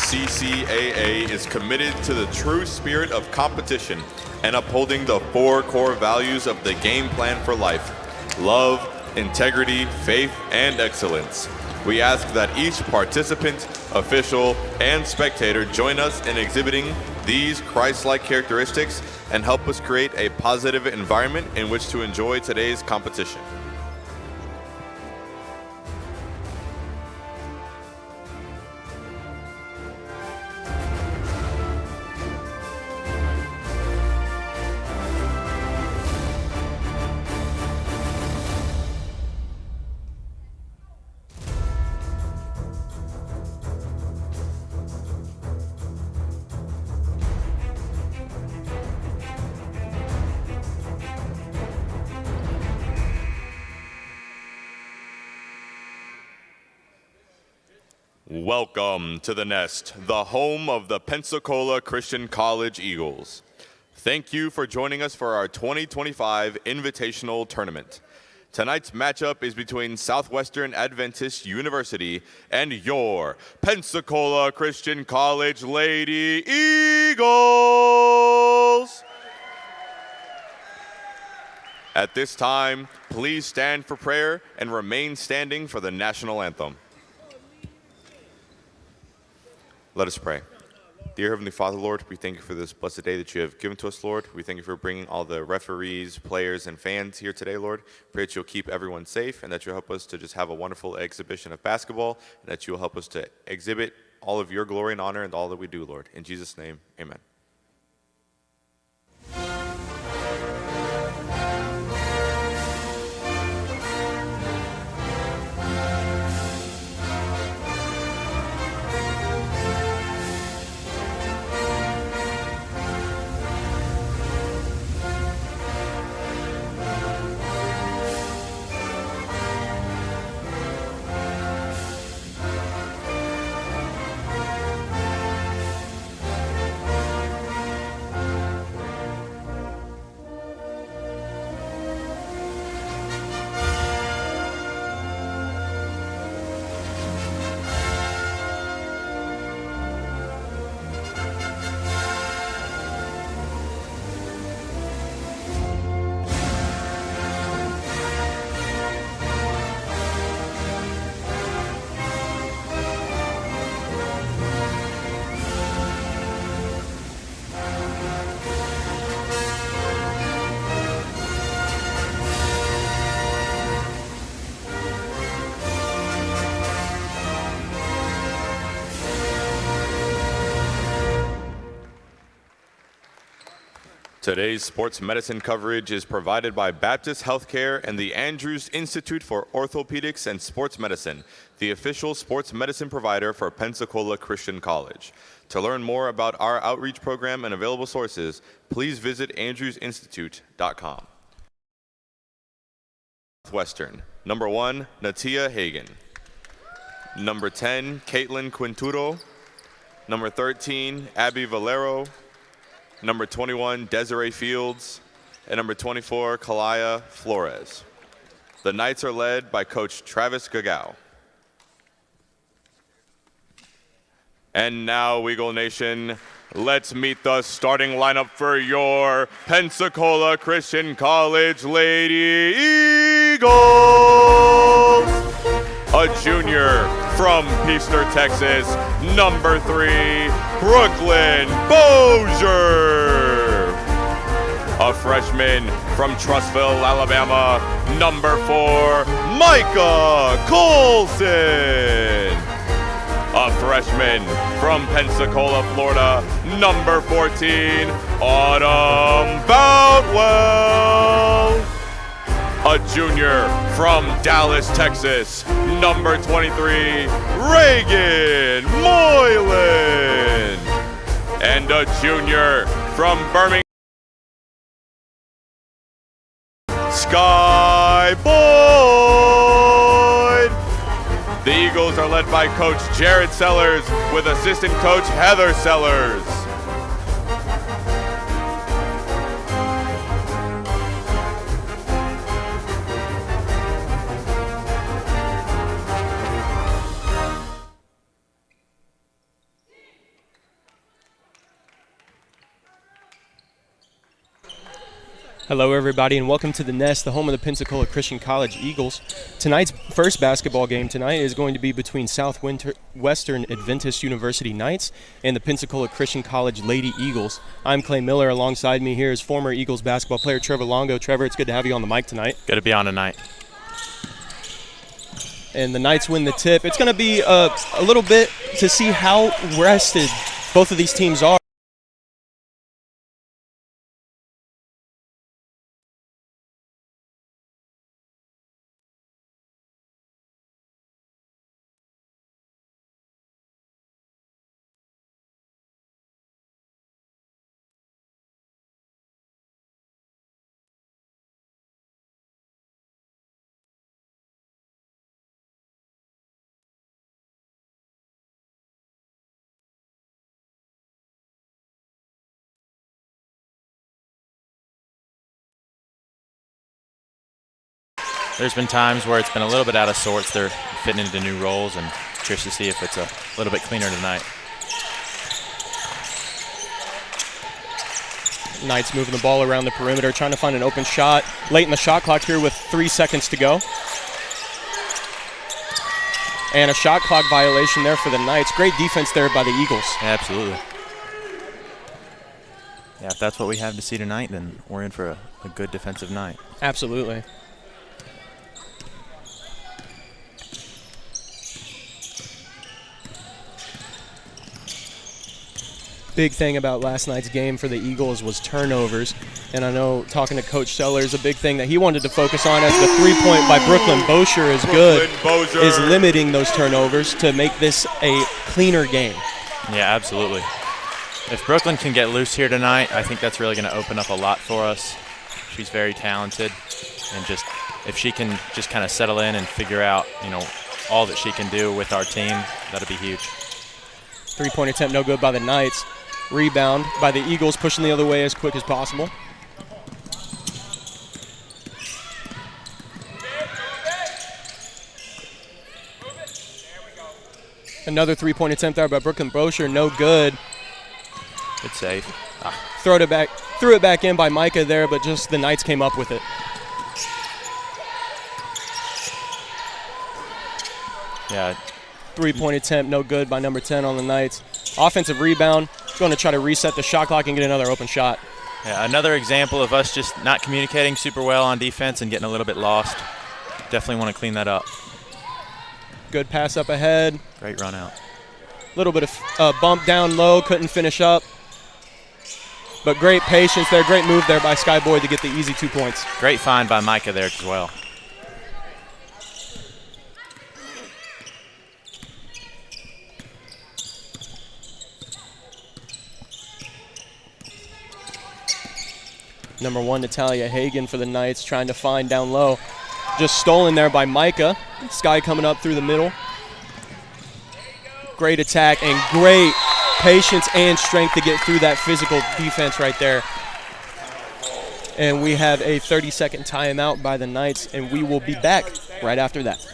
CCAA is committed to the true spirit of competition and upholding the 4 core values of the game plan for life: love, integrity, faith, and excellence. We ask that each participant, official, and spectator join us in exhibiting these Christ-like characteristics and help us create a positive environment in which to enjoy today's competition. Welcome to the Nest, the home of the Pensacola Christian College Eagles. Thank you for joining us for our 2025 Invitational Tournament. Tonight's matchup is between Southwestern Adventist University and your Pensacola Christian College Lady Eagles. At this time, please stand for prayer and remain standing for the national anthem. Let us pray. Dear Heavenly Father, Lord, we thank you for this blessed day that you have given to us, Lord. We thank you for bringing all the referees, players, and fans here today, Lord. Pray that you'll keep everyone safe and that you'll help us to just have a wonderful exhibition of basketball and that you'll help us to exhibit all of your glory and honor in all that we do, Lord. In Jesus' name, amen. Today's sports medicine coverage is provided by Baptist Healthcare and the Andrews Institute for Orthopedics and Sports Medicine, the official sports medicine provider for Pensacola Christian College. To learn more about our outreach program and available sources, please visit andrewsinstitute.com. Southwestern, number 1, Natia Hagan. Number 10, Caitlin Quinturo. Number 13, Abby Valero. Number 21, Desiree Fields, and number 24, Kalaya Flores. The Knights are led by Coach Travis Gagau. And now, Eagle Nation, let's meet the starting lineup for your Pensacola Christian College Lady Eagles. A junior from Peaster, Texas, number 3, Brooklyn Bozier. A freshman from Trussville, Alabama, number 4, Micah Colson. A freshman from Pensacola, Florida, number 14, Autumn Boutwell. A junior from Dallas, Texas, number 23, Reagan Moylan. And a junior from Birmingham, Sky Boyd. The Eagles are led by Coach Jared Sellers with assistant coach Heather Sellers. Hello, everybody, and welcome to the Nest, the home of the Pensacola Christian College Eagles. Tonight's first basketball game tonight is going to be between Southwestern Adventist University Knights and the Pensacola Christian College Lady Eagles. I'm Clay Miller. Alongside me here is former Eagles basketball player Trevor Longo. Trevor, it's good to have you on the mic tonight. Good to be on tonight. And the Knights win the tip. It's going to be a little bit to see how rested both of these teams are. There's been times where it's been a little bit out of sorts. They're fitting into new roles, and curious to see if it's a little bit cleaner tonight. Knights moving the ball around the perimeter, trying to find an open shot. Late in the shot clock here with 3 seconds to go. And a shot clock violation there for the Knights. Great defense there by the Eagles. Yeah, absolutely. Yeah, if that's what we have to see tonight, then we're in for a good defensive night. Absolutely. Big thing about last night's game for the Eagles was turnovers. And I know, talking to Coach Sellers, a big thing that he wanted to focus on as the three-point by Brooklyn Bosher is good, is limiting those turnovers to make this a cleaner game. Yeah, absolutely. If Brooklyn can get loose here tonight, I think that's really going to open up a lot for us. She's very talented, and just if she can just kind of settle in and figure out, all that she can do with our team, that'll be huge. Three-point attempt no good by the Knights. Rebound by the Eagles, pushing the other way as quick as possible. Another three-point attempt there by Brooklyn Bosher, no good. Good save. Threw it back in by Micah there, but just the Knights came up with it. Yeah. Three-point attempt, no good by number 10 on the Knights. Offensive rebound, going to try to reset the shot clock and get another open shot. Yeah, another example of us just not communicating super well on defense and getting a little bit lost. Definitely want to clean that up. Good pass up ahead. Great run out. A little bit of bump down low, couldn't finish up. But great patience there, great move there by Sky Boyd to get the easy 2 points. Great find by Micah there as well. Number 1, Natalia Hagan for the Knights, trying to find down low. Just stolen there by Micah. Sky coming up through the middle. Great attack and great patience and strength to get through that physical defense right there. And we have a 30-second timeout by the Knights, and we will be back right after that.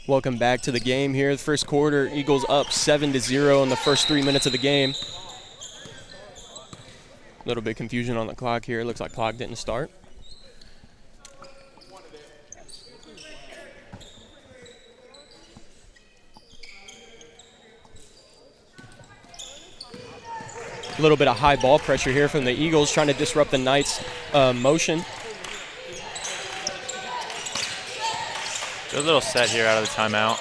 Welcome back to the game here. The first quarter, Eagles up 7-0 in the first 3 minutes of the game. A little bit confusion on the clock here. It looks like clock didn't start. A little bit of high ball pressure here from the Eagles, trying to disrupt the Knights' motion. Good little set here out of the timeout.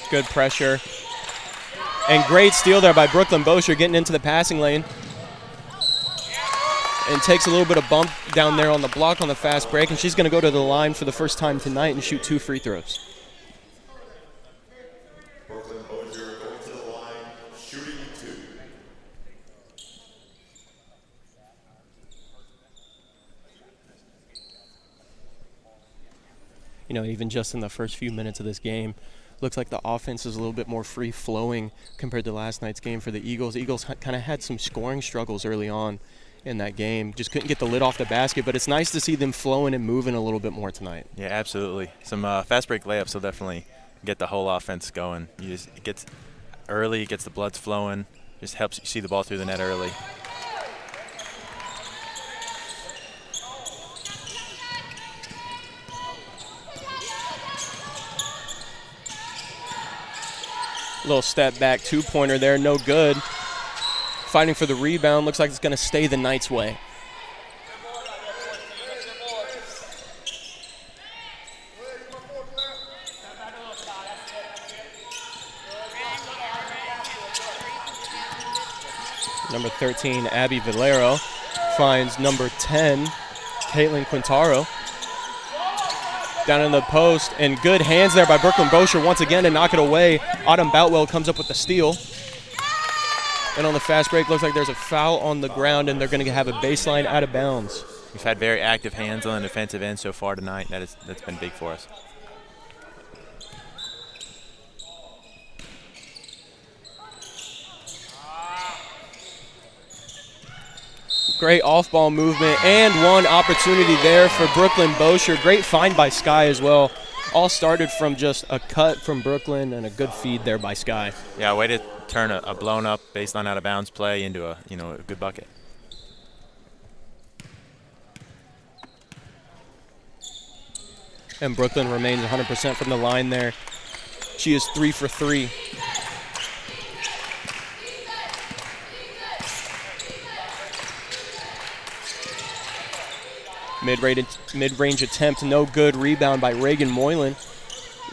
Good pressure. And great steal there by Brooklyn Bosher, getting into the passing lane. and takes a little bit of bump down there on the block on the fast break, and she's going to go to the line for the first time tonight and shoot 2 free throws. Brooklyn Osier going to the line, shooting 2. You know, even just in the first few minutes of this game, looks like the offense is a little bit more free-flowing compared to last night's game for the Eagles. Eagles kind of had some scoring struggles early on in that game. Just couldn't get the lid off the basket, but it's nice to see them flowing and moving a little bit more tonight. Yeah, absolutely. Some fast break layups will definitely get the whole offense going. It gets early, it gets the bloods flowing, just helps you see the ball through the net early. Little step back 2-pointer there, no good. Fighting for the rebound, looks like it's going to stay the Knights' way. Number 13, Abby Valero, finds number 10, Caitlin Quintaro. Down in the post, and good hands there by Brooklyn Bosher once again to knock it away. Autumn Boutwell comes up with the steal. And on the fast break, looks like there's a foul on the ground, and they're going to have a baseline out of bounds. We've had very active hands on the defensive end so far tonight. That's been big for us. Great off-ball movement and one opportunity there for Brooklyn Bosher. Great find by Sky as well. All started from just a cut from Brooklyn and a good feed there by Sky. Yeah, way to turn a blown-up baseline out-of-bounds play into a good bucket. And Brooklyn remains 100% from the line there. She is 3 for 3. Mid-range attempt, no good. Rebound by Reagan Moylan.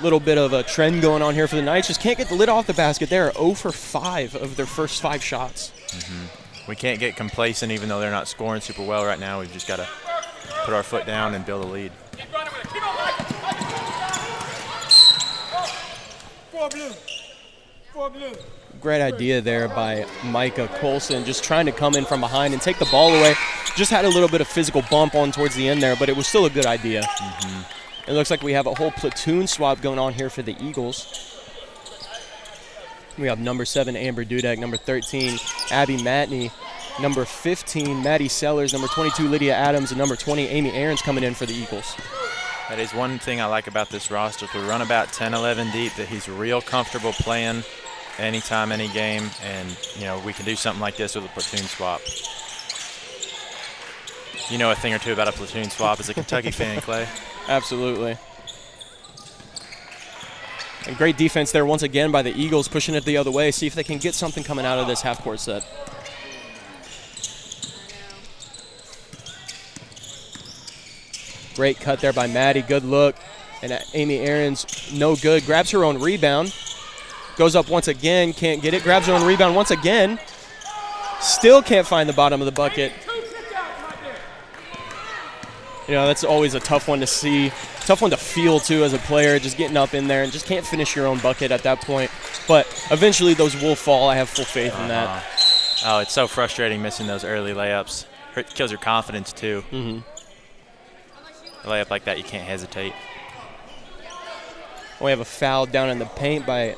Little bit of a trend going on here for the Knights. Just can't get the lid off the basket. They're 0 for 5 of their first 5 shots. We can't get complacent even though they're not scoring super well right now. We've just got to put our foot down and build a lead. Great idea there by Micah Colson, just trying to come in from behind and take the ball away. Just had a little bit of physical bump on towards the end there, but it was still a good idea. It looks like we have a whole platoon swap going on here for the Eagles. We have number 7, Amber Dudek, number 13, Abby Matney, number 15, Maddie Sellers, number 22, Lydia Adams, and number 20, Amy Aarons coming in for the Eagles. That is one thing I like about this roster. If we run about 10, 11 deep, that he's real comfortable playing anytime, any game, and we can do something like this with a platoon swap. You know a thing or two about a platoon swap as a Kentucky fan, Clay. Absolutely. And great defense there once again by the Eagles, pushing it the other way. See if they can get something coming out of this half-court set. Great cut there by Maddie. Good look. And Amy Aarons, no good. Grabs her own rebound. Goes up once again. Can't get it. Grabs her own rebound once again. Still can't find the bottom of the bucket. That's always a tough one to see. Tough one to feel, too, as a player, just getting up in there and just can't finish your own bucket at that point. But eventually those will fall. I have full faith in that. Oh, it's so frustrating missing those early layups. It kills your confidence, too. A layup like that, you can't hesitate. We have a foul down in the paint by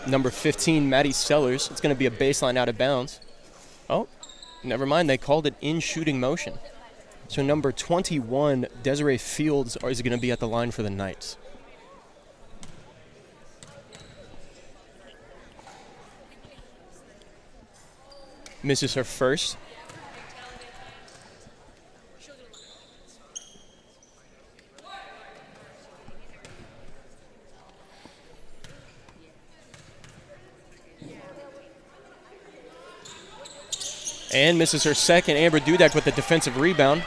number 15, Maddie Sellers. It's going to be a baseline out of bounds. Oh, never mind. They called it in shooting motion. So number 21, Desiree Fields, is going to be at the line for the Knights. Misses her first. And misses her second. Amber Dudek with the defensive rebound.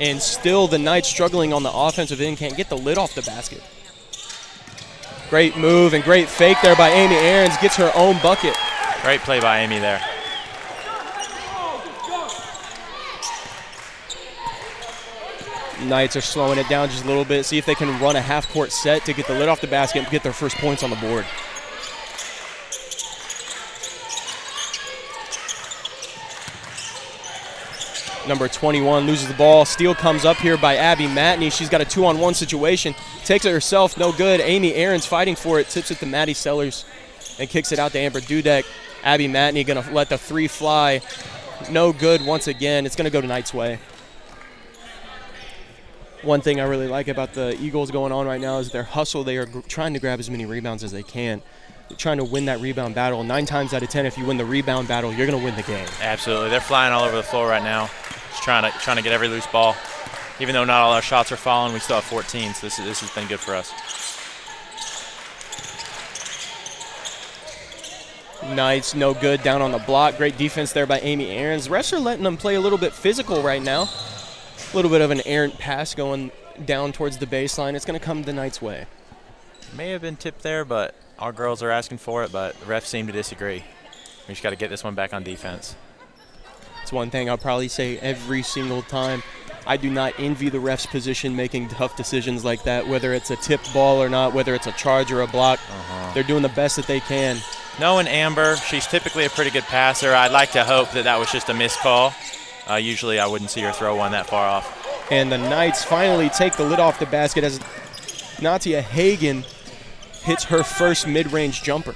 And still the Knights struggling on the offensive end. Can't get the lid off the basket. Great move and great fake there by Amy Aarons. Gets her own bucket. Great play by Amy there. Knights are slowing it down just a little bit. See if they can run a half-court set to get the lid off the basket and get their first points on the board. Number 21 loses the ball. Steal comes up here by Abby Matney. She's got a 2-on-1 situation. Takes it herself, no good. Amy Aarons fighting for it. Tips it to Maddie Sellers and kicks it out to Amber Dudek. Abby Matney going to let the three fly. No good once again. It's going to go to Knights' way. One thing I really like about the Eagles going on right now is their hustle. They are trying to grab as many rebounds as they can. They're trying to win that rebound battle. 9 times out of 10, if you win the rebound battle, you're going to win the game. Absolutely. They're flying all over the floor right now. Just trying to get every loose ball. Even though not all our shots are falling, we still have 14, so this has been good for us. Knights, no good, down on the block. Great defense there by Amy Aarons. Refs are letting them play a little bit physical right now. A little bit of an errant pass going down towards the baseline. It's going to come the Knights' way. May have been tipped there, but our girls are asking for it, but the refs seem to disagree. We just got to get this one back on defense. It's one thing I'll probably say every single time. I do not envy the refs' position making tough decisions like that, whether it's a tipped ball or not, whether it's a charge or a block. They're doing the best that they can. Knowing Amber, she's typically a pretty good passer. I'd like to hope that was just a missed call. Usually I wouldn't see her throw one that far off. And the Knights finally take the lid off the basket as Natia Hagan hits her first mid-range jumper.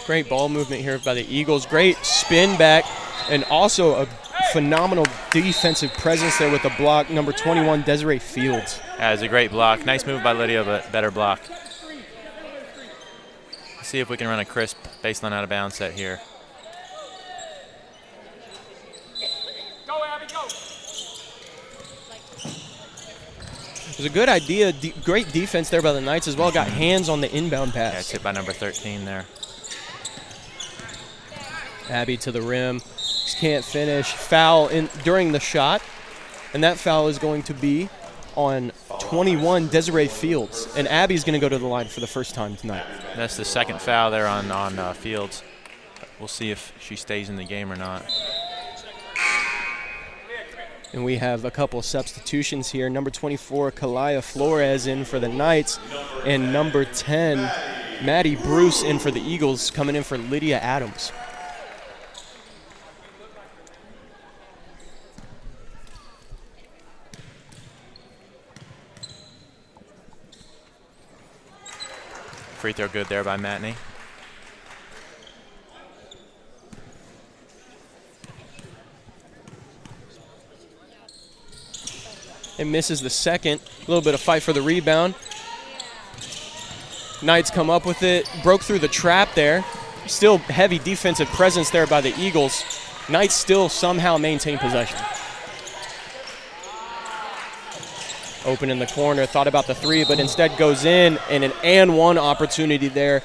Great ball movement here by the Eagles. Great spin back and also a phenomenal defensive presence there with the block. Number 21, Desiree Fields. That is a great block. Nice move by Lydia, but better block. Let's see if we can run a crisp baseline out of bounds set here. It was a good idea. Great defense there by the Knights as well. Got hands on the inbound pass. Yeah, it's hit by number 13 there. Abby to the rim. Just can't finish. Foul during the shot. And that foul is going to be on 21, Desiree Fields. And Abby's going to go to the line for the first time tonight. That's the second foul there on Fields. We'll see if she stays in the game or not. And we have a couple substitutions here. Number 24, Kalaya Flores in for the Knights. And number 10, Maddie Bruce in for the Eagles, coming in for Lydia Adams. Free throw good there by Matney. And misses the second. A little bit of fight for the rebound. Knights come up with it. Broke through the trap there. Still heavy defensive presence there by the Eagles. Knights still somehow maintain possession. Open in the corner. Thought about the three, but instead goes in. And an and-one opportunity there.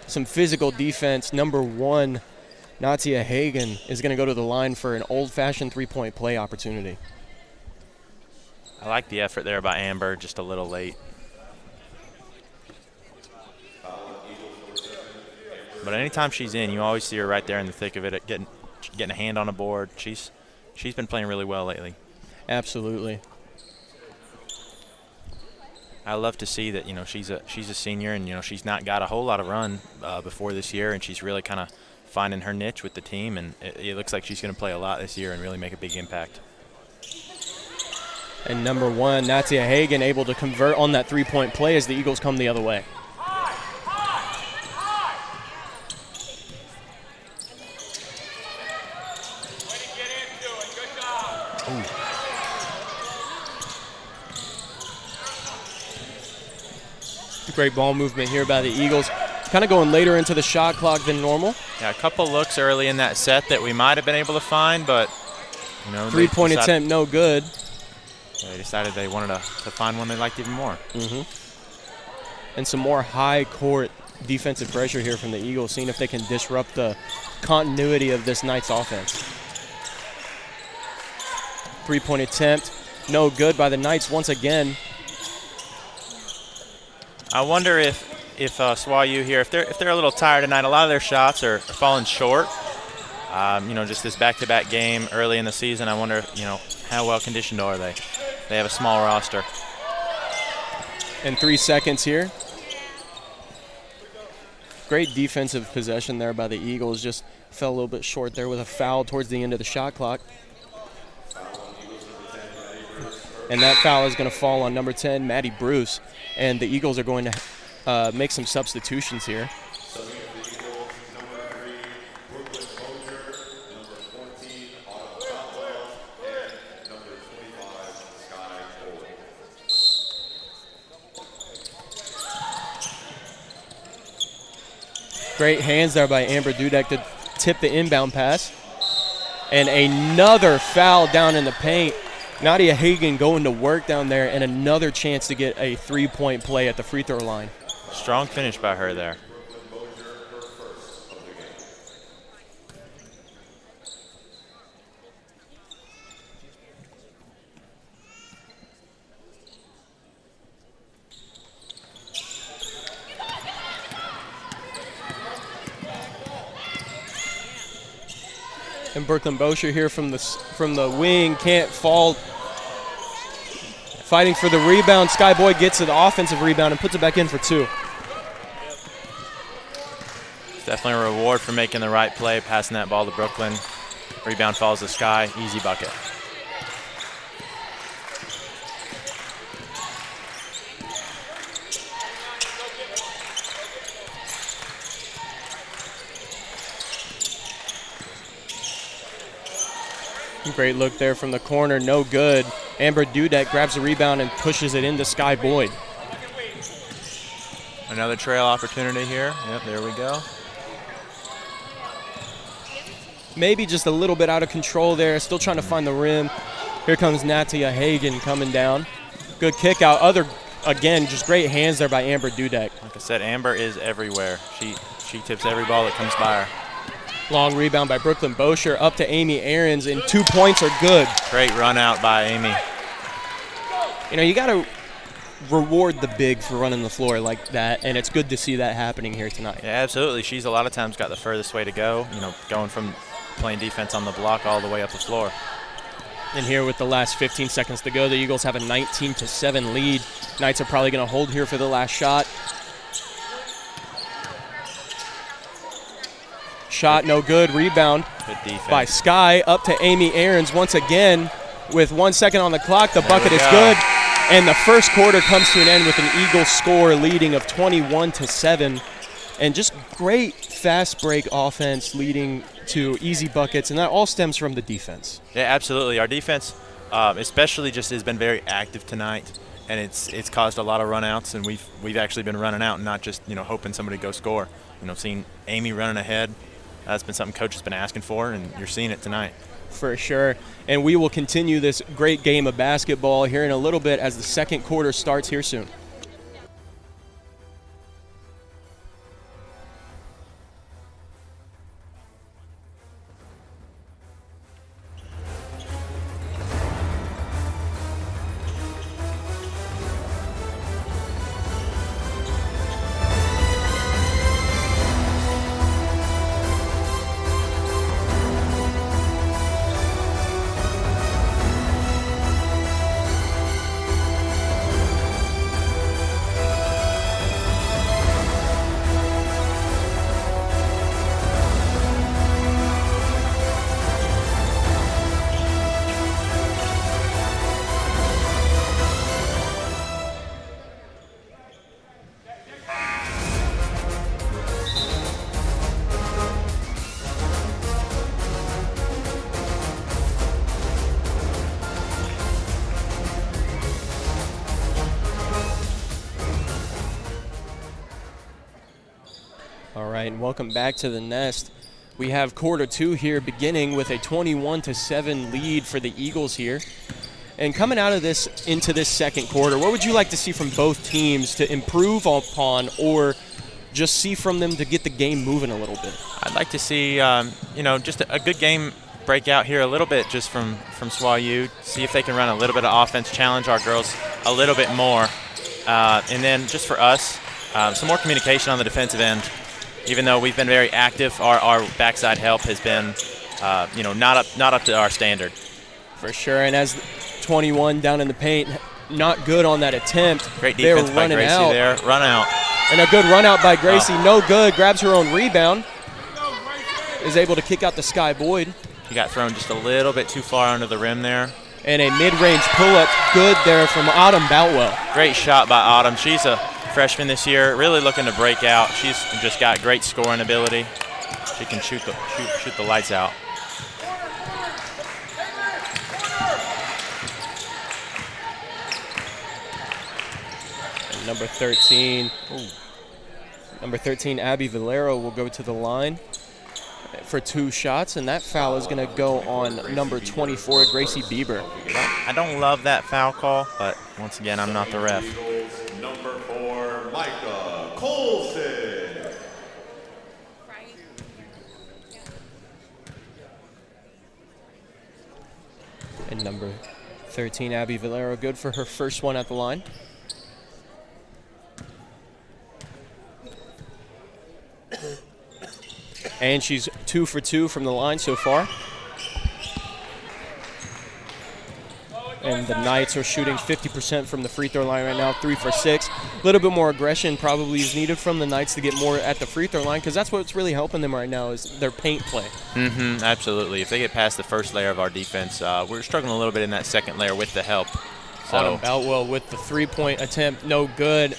Some physical defense. Number 1, Natia Hagan, is going to go to the line for an old-fashioned three-point play opportunity. I like the effort there by Amber, just a little late. But anytime she's in, you always see her right there in the thick of it, getting a hand on a board. She's been playing really well lately. Absolutely. I love to see that, she's a senior and, she's not got a whole lot of run before this year, and she's really kind of finding her niche with the team, and it looks like she's going to play a lot this year and really make a big impact. And number 1, Natia Hagan, able to convert on that three-point play as the Eagles come the other way. Ooh. Great ball movement here by the Eagles. Kind of going later into the shot clock than normal. Yeah, a couple looks early in that set that we might have been able to find, but, three-point attempt, no good. They decided they wanted to find one they liked even more. And some more high court defensive pressure here from the Eagles, seeing if they can disrupt the continuity of this Knights offense. Three-point attempt, no good by the Knights once again. I wonder if SWAU here, if they're a little tired tonight, a lot of their shots are falling short. Just this back-to-back game early in the season, I wonder, How well conditioned are they? They have a small roster. And 3 seconds here. Great defensive possession there by the Eagles. Just fell a little bit short there with a foul towards the end of the shot clock. And that foul is going to fall on number 10, Maddie Bruce. And the Eagles are going to make some substitutions here. Great hands there by Amber Dudek to tip the inbound pass. And another foul down in the paint. Nadia Hagan going to work down there, and another chance to get a three-point play at the free throw line. Strong finish by her there. And Brooklyn Bosher here from the wing, can't fall. Fighting for the rebound. Sky Boyd gets the offensive rebound and puts it back in for 2. Definitely a reward for making the right play, passing that ball to Brooklyn. Rebound falls to Sky, easy bucket. Great look there from the corner, no good. Amber Dudek grabs the rebound and pushes it into Sky Boyd. Another trail opportunity here. Yep, there we go. Maybe just a little bit out of control there, still trying to find the rim. Here comes Natia Hagan coming down. Good kick out. Again, just great hands there by Amber Dudek. Like I said, Amber is everywhere. She tips every ball that comes by her. Long rebound by Brooklyn Bosher up to Amy Aarons, and 2 points are good. Great run out by Amy. You know, you got to reward the big for running the floor like that, and it's good to see that happening here tonight. Yeah, absolutely. She's a lot of times got the furthest way to go, going from playing defense on the block all the way up the floor. And here with the last 15 seconds to go, the Eagles have a 19-7 lead. Knights are probably going to hold here for the last shot. Shot no good. Rebound Good defense by Sky up to Amy Aarons once again. With 1 second on the clock, the bucket is good. And the first quarter comes to an end with an Eagles score leading of 21-7. And just great fast break offense leading to easy buckets, and that all stems from the defense. Yeah, absolutely. Our defense especially just has been very active tonight, and it's caused a lot of runouts, and we've actually been running out and not just hoping somebody go score. Seeing Amy running ahead, that's been something coach has been asking for, and you're seeing it tonight. For sure. And we will continue this great game of basketball here in a little bit as the second quarter starts here soon. All right, and welcome back to the Nest. We have quarter two here beginning with a 21-7 lead for the Eagles here. And coming out of this into this second quarter, what would you like to see from both teams to improve upon or just see from them to get the game moving a little bit? I'd like to see, just a good game breakout here a little bit just from SWAU. See if they can run a little bit of offense, challenge our girls a little bit more. And then just for us, some more communication on the defensive end. Even though we've been very active, our backside help has been, not up to our standard. For sure, and as 21 down in the paint, not good on that attempt. Great defense by Gracie there. Run out. And a good run out by Gracie. No good. Grabs her own rebound. Is able to kick out to Sky Boyd. He got thrown just a little bit too far under the rim there. And a mid-range pull-up good there from Autumn Boutwell. Great shot by Autumn. She's a freshman this year, really looking to break out. She's just got great scoring ability. She can shoot the lights out. Number 13, Abby Valero will go to the line for 2 shots, and that foul is going to go on number 24, Gracie Bieber. I don't love that foul call, but once again, I'm not the ref. Number 4, Micah Colson. And number 13, Abby Valero, good for her first one at the line. And she's 2 for 2 from the line so far. And the Knights are shooting 50% from the free throw line right now, 3 for 6. A little bit more aggression probably is needed from the Knights to get more at the free throw line, because that's what's really helping them right now is their paint play. Absolutely. If they get past the first layer of our defense, we're struggling a little bit in that second layer with the help. Autumn Boutwell with the three-point attempt, no good.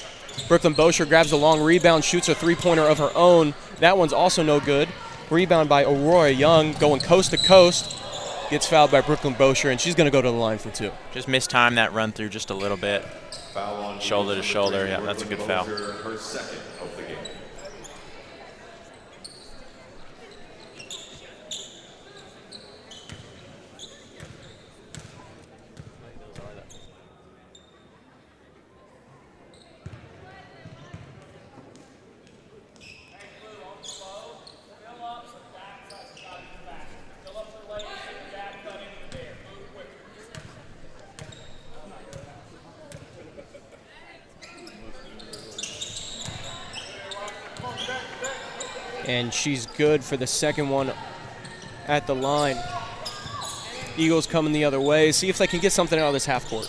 Brooklyn Bosher grabs a long rebound, shoots a three-pointer of her own. That one's also no good. Rebound by Aurora Young, going coast to coast. Gets fouled by Brooklyn Bosher, and she's going to go to the line for 2. Just mistimed that run through just a little bit. Shoulder to shoulder. Yeah, that's a good foul. Her second of the game. And she's good for the second one at the line. Eagles coming the other way. See if they can get something out of this half court.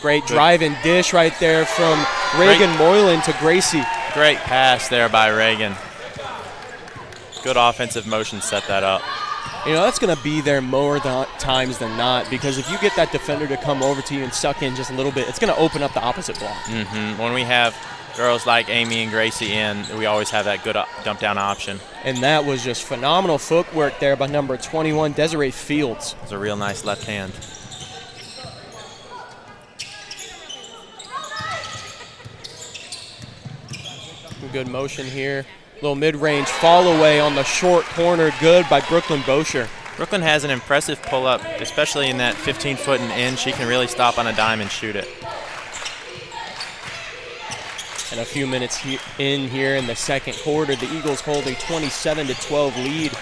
Great drive and dish right there from Reagan Moylan to Gracie. Great pass there by Reagan. Good offensive motion set that up. You know, that's going to be there more times than not, because if you get that defender to come over to you and suck in just a little bit, it's going to open up the opposite block. When we have girls like Amy and Gracie in, we always have that good dump down option. And that was just phenomenal footwork there by number 21, Desiree Fields. It's a real nice left hand. Good motion here. Little mid-range fall away on the short corner. Good by Brooklyn Bosher. Brooklyn has an impressive pull-up, especially in that 15-foot and in. She can really stop on a dime and shoot it. And a few minutes in here in the second quarter, the Eagles hold a 27-12 lead.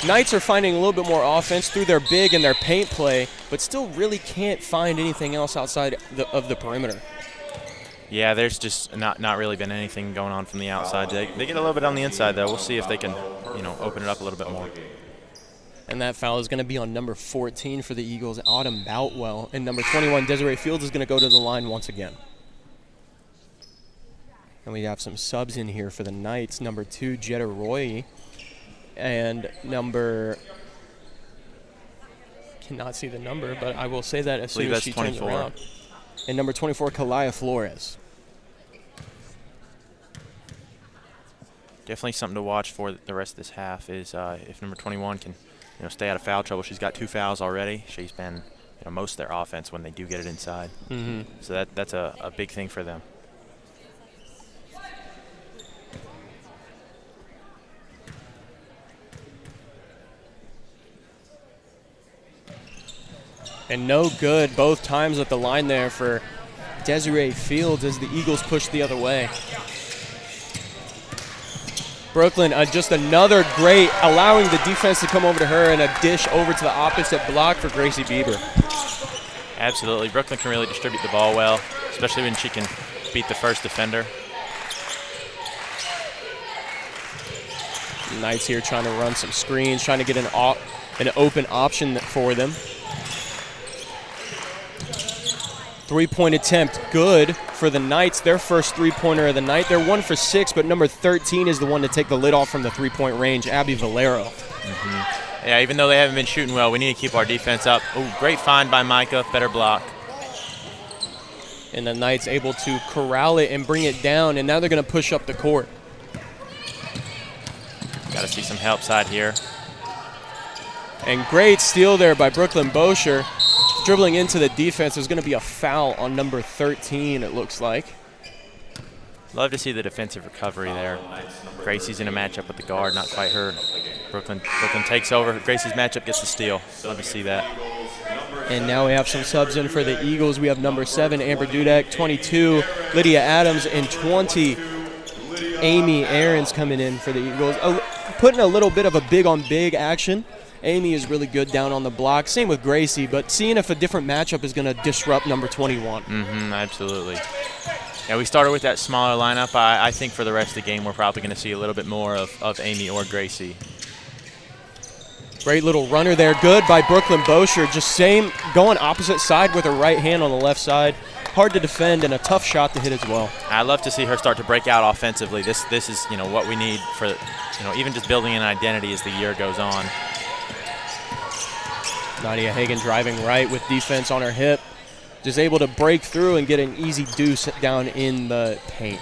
Knights are finding a little bit more offense through their big and their paint play, but still really can't find anything else outside of the perimeter. Yeah, there's just not really been anything going on from the outside. They get a little bit on the inside, though. We'll see if they can, open it up a little bit more. And that foul is going to be on number 14 for the Eagles, Autumn Boutwell. And number 21, Desiree Fields, is going to go to the line once again. And we have some subs in here for the Knights. Number 2, Jetta Roy. And cannot see the number, but I will say that as soon as she turns around. And number 24, Kalaya Flores. Definitely something to watch for the rest of this half is if number 21 can stay out of foul trouble. She's got 2 fouls already. She's been most of their offense when they do get it inside. So that's a big thing for them. And no good both times at the line there for Desiree Fields as the Eagles push the other way. Brooklyn, just another great, allowing the defense to come over to her, and a dish over to the opposite block for Gracie Bieber. Absolutely. Brooklyn can really distribute the ball well, especially when she can beat the first defender. Knights here trying to run some screens, trying to get an open option for them. Three-point attempt, good for the Knights. Their first three-pointer of the night. They're 1 for 6, but number 13 is the one to take the lid off from the three-point range, Abby Valero. Yeah, even though they haven't been shooting well, we need to keep our defense up. Oh, great find by Micah. Better block. And the Knights able to corral it and bring it down, and now they're going to push up the court. Got to see some help side here. And great steal there by Brooklyn Bosher. Dribbling into the defense. There's going to be a foul on number 13, it looks like. Love to see the defensive recovery there. Gracie's in a matchup with the guard, not quite her. Brooklyn takes over. Gracie's matchup gets the steal. Love to see that. And now we have some subs in for the Eagles. We have number 7, Amber Dudek, 22, Lydia Adams, and 20, Amy Aarons coming in for the Eagles. Putting a little bit of a big-on-big action. Amy is really good down on the block. Same with Gracie, but seeing if a different matchup is going to disrupt number 21. Absolutely. Yeah, we started with that smaller lineup. I think for the rest of the game, we're probably going to see a little bit more of Amy or Gracie. Great little runner there. Good by Brooklyn Bosher. Just going opposite side with her right hand on the left side. Hard to defend and a tough shot to hit as well. I love to see her start to break out offensively. This is what we need for even just building an identity as the year goes on. Nadia Hagan driving right with defense on her hip. Just able to break through and get an easy deuce down in the paint.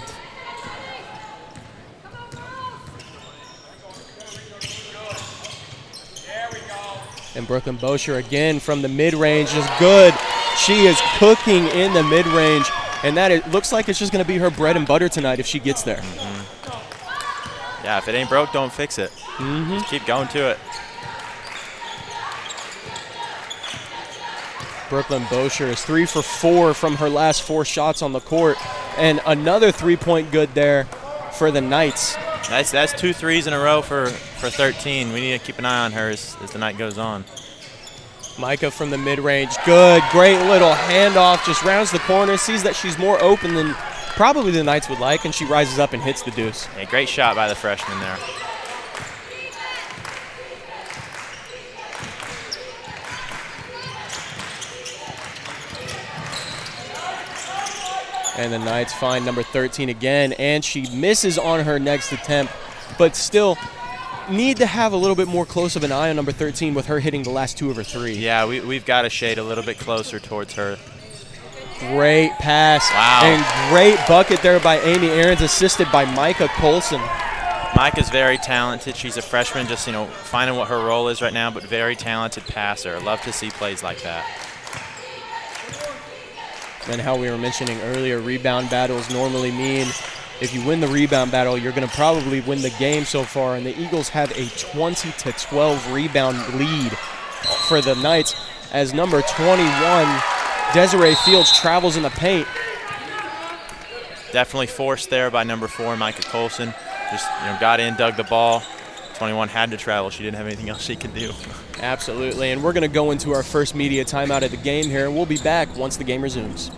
And Brooklyn Bosher again from the mid-range is good. She is cooking in the mid-range, and it looks like it's just going to be her bread and butter tonight if she gets there. Yeah, if it ain't broke, don't fix it. Just keep going to it. Brooklyn Bosher is 3 for 4 from her last 4 shots on the court, and another three-point good there for the Knights. That's 2 threes in a row for 13. We need to keep an eye on her as the night goes on. Micah from the mid-range, good, great little handoff, just rounds the corner, sees that she's more open than probably the Knights would like, and she rises up and hits the deuce. Yeah, great shot by the freshman there. And the Knights find number 13 again, and she misses on her next attempt, but still need to have a little bit more close of an eye on number 13 with her hitting the last 2 of her 3. Yeah, we've got to shade a little bit closer towards her. Great pass. Wow. And great bucket there by Amy Aarons, assisted by Micah Colson. Micah's very talented. She's a freshman, just finding what her role is right now, but very talented passer. Love to see plays like that. And how we were mentioning earlier, rebound battles normally mean if you win the rebound battle, you're going to probably win the game so far. And the Eagles have a 20-12 rebound lead for the Knights as number 21, Desiree Fields, travels in the paint. Definitely forced there by number 4, Micah Colson. Just got in, dug the ball. 21 had to travel. She didn't have anything else she could do. Absolutely, and we're going to go into our first media timeout of the game here, and we'll be back once the game resumes.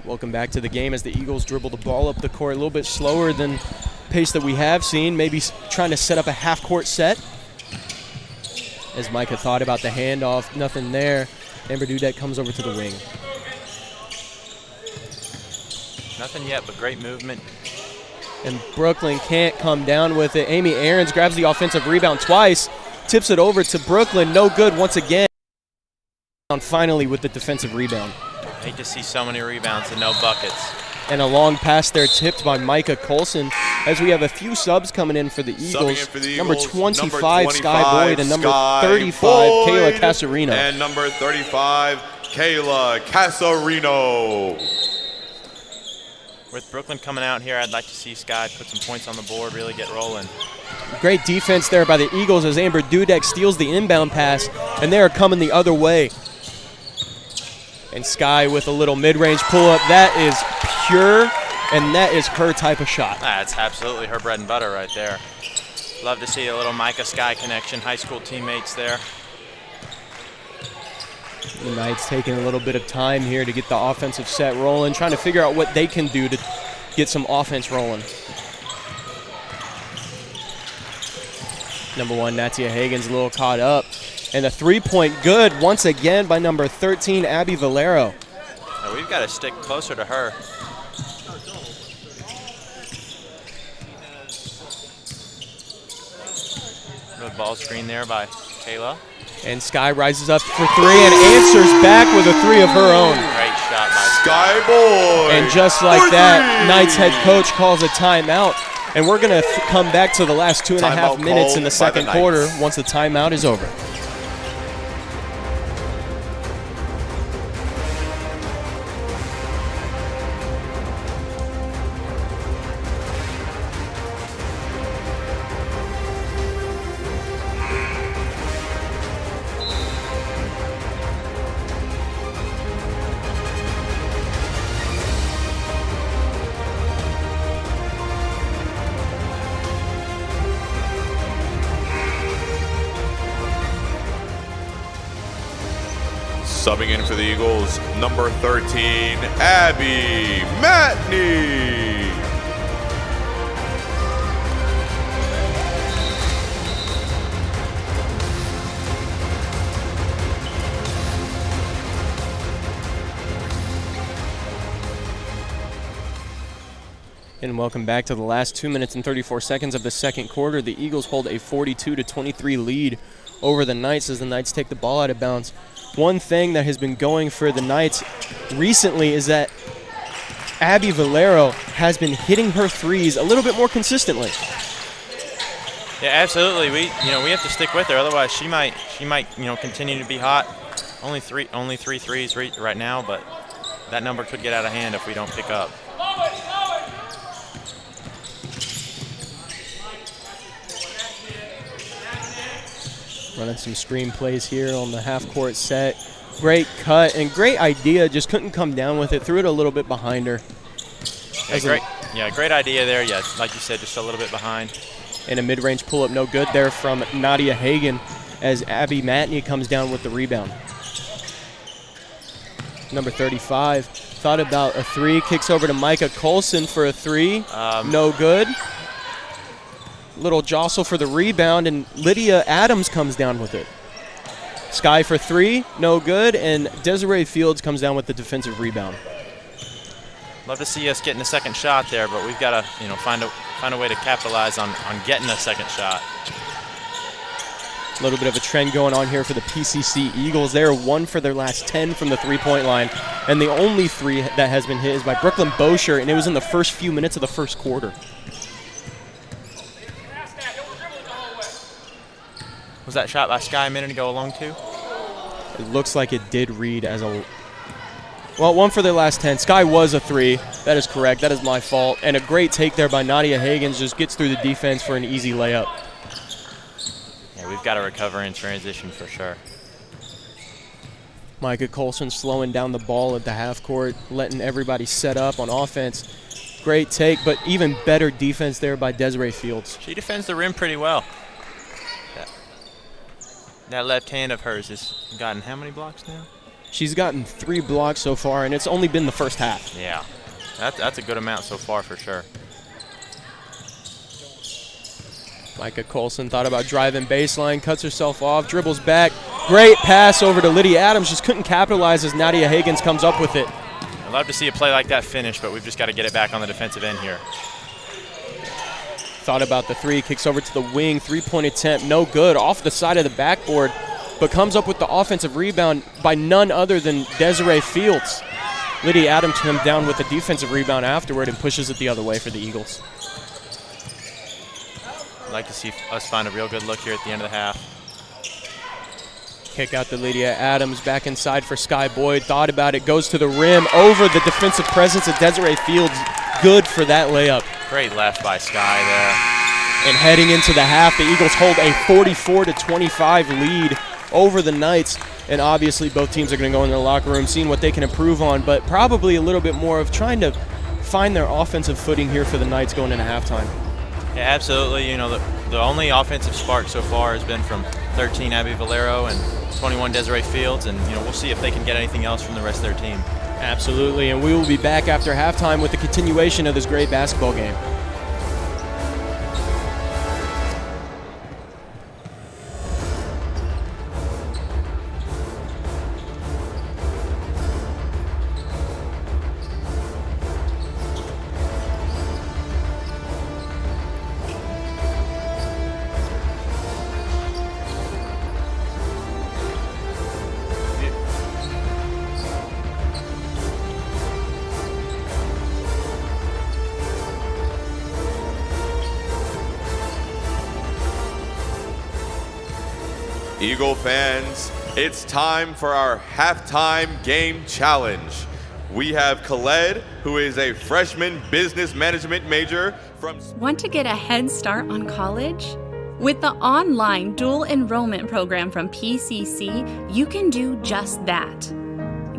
Welcome back to the game as the Eagles dribble the ball up the court a little bit slower than pace that we have seen, maybe trying to set up a half-court set. As Micah thought about the handoff, nothing there. Amber Dudek comes over to the wing. Nothing yet, but great movement. And Brooklyn can't come down with it. Amy Aarons grabs the offensive rebound twice, tips it over to Brooklyn. No good once again. Finally with the defensive rebound. I hate to see so many rebounds and no buckets. And a long pass there tipped by Micah Colson as we have a few subs coming in for the Eagles. Number 25, Sky Boyd, and number 35, Kayla Casarino. And number 35, Kayla Casarino. With Brooklyn coming out here, I'd like to see Sky put some points on the board, really get rolling. Great defense there by the Eagles as Amber Dudek steals the inbound pass, and they are coming the other way. And Sky with a little mid-range pull-up. That is pure, and that is her type of shot. That's absolutely her bread and butter right there. Love to see a little Micah Sky connection, high school teammates there. The Knights taking a little bit of time here to get the offensive set rolling, trying to figure out what they can do to get some offense rolling. Number 1, Natia Hagen's a little caught up. And a three-point good once again by number 13, Abby Valero. Now we've got to stick closer to her. Good ball screen there by Kayla. And Sky rises up for three and answers back with a three of her own. Great shot by Sky Boy. And just like that, Knights head coach calls a timeout. And we're going to come back to the last 2.5 minutes in the second quarter once the timeout is over. Subbing in for the Eagles, number 13, Abby Matney. And welcome back to the last 2 minutes and 34 seconds of the second quarter. The Eagles hold a 42-23 lead over the Knights as the Knights take the ball out of bounds. One thing that has been going for the Knights recently is that Abby Valero has been hitting her threes a little bit more consistently. Yeah, absolutely. We have to stick with her, otherwise she might continue to be hot. Only three threes right now, but that number could get out of hand if we don't pick up. Running some screen plays here on the half-court set. Great cut and great idea. Just couldn't come down with it. Threw it a little bit behind her. Great idea there. Yeah, like you said, just a little bit behind. And a mid-range pull-up, no good there from Nadia Hagen as Abby Matney comes down with the rebound. Number 35 thought about a three. Kicks over to Micah Colson for a three. No good. Little jostle for the rebound, and Lydia Adams comes down with it. Sky for three, no good, and Desiree Fields comes down with the defensive rebound. Love to see us getting a second shot there, but we've got to find a way to capitalize on getting a second shot. A little bit of a trend going on here for the PCC Eagles. They are 1 for their last 10 from the three-point line, and the only three that has been hit is by Brooklyn Bosher, and it was in the first few minutes of the first quarter. Was that shot by Sky a minute ago along too? It looks like it did read as a... Well, 1 for their last 10. Sky was a three. That is correct. That is my fault. And a great take there by Nadia Hagen. Just gets through the defense for an easy layup. Yeah, we've got to recover in transition for sure. Micah Colson slowing down the ball at the half court, letting everybody set up on offense. Great take, but even better defense there by Desiree Fields. She defends the rim pretty well. That left hand of hers has gotten how many blocks now? She's gotten 3 blocks so far, and it's only been the first half. Yeah, that's a good amount so far for sure. Micah Colson thought about driving baseline, cuts herself off, dribbles back. Great pass over to Lydia Adams. Just couldn't capitalize as Nadia Higgins comes up with it. I'd love to see a play like that finish, but we've just got to get it back on the defensive end here. Thought about the three, kicks over to the wing, three-point attempt, no good, off the side of the backboard, but comes up with the offensive rebound by none other than Desiree Fields. Lydia Adams comes down with the defensive rebound afterward and pushes it the other way for the Eagles. I'd like to see us find a real good look here at the end of the half. Kick out to Lydia Adams, back inside for Sky Boyd. Thought about it, goes to the rim, over the defensive presence of Desiree Fields. Good for that layup. Great left by Sky there. And heading into the half, the Eagles hold a 44-25 lead over the Knights. And obviously both teams are going to go in the locker room, seeing what they can improve on, but probably a little bit more of trying to find their offensive footing here for the Knights going into halftime. Yeah, absolutely. You know, the only offensive spark so far has been from 13 Abby Valero and 21 Desiree Fields, and you know, we'll see if they can get anything else from the rest of their team. Absolutely, and we will be back after halftime with the continuation of this great basketball game. Eagle fans, it's time for our halftime game challenge. We have Khaled, who is a freshman business management major from... Want to get a head start on college? With the online dual enrollment program from PCC, you can do just that.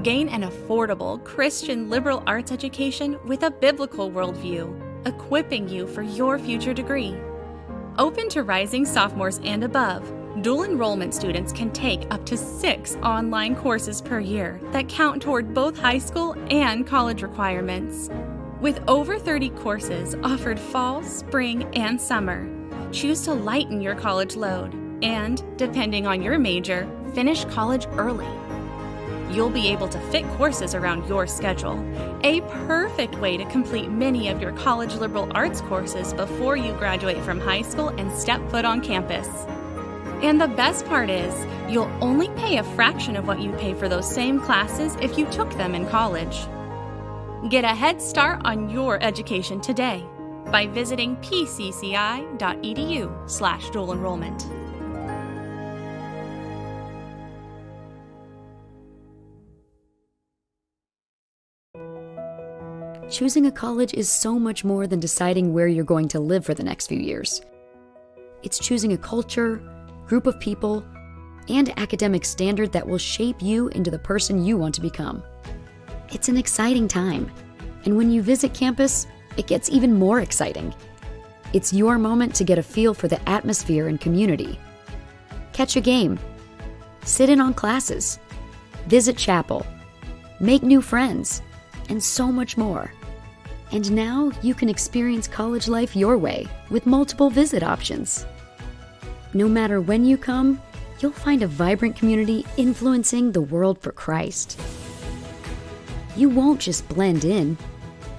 Gain an affordable Christian liberal arts education with a biblical worldview, equipping you for your future degree. Open to rising sophomores and above, dual enrollment students can take up to 6 online courses per year that count toward both high school and college requirements. With over 30 courses offered fall, spring, and summer, choose to lighten your college load and, depending on your major, finish college early. You'll be able to fit courses around your schedule, a perfect way to complete many of your college liberal arts courses before you graduate from high school and step foot on campus. And the best part is, you'll only pay a fraction of what you pay for those same classes if you took them in college. Get a head start on your education today by visiting pcci.edu/dual enrollment. Choosing a college is so much more than deciding where you're going to live for the next few years. It's choosing a culture, group of people, and academic standard that will shape you into the person you want to become. It's an exciting time, and when you visit campus, it gets even more exciting. It's your moment to get a feel for the atmosphere and community. Catch a game, sit in on classes, visit chapel, make new friends, and so much more. And now you can experience college life your way with multiple visit options. No matter when you come, you'll find a vibrant community influencing the world for Christ. You won't just blend in,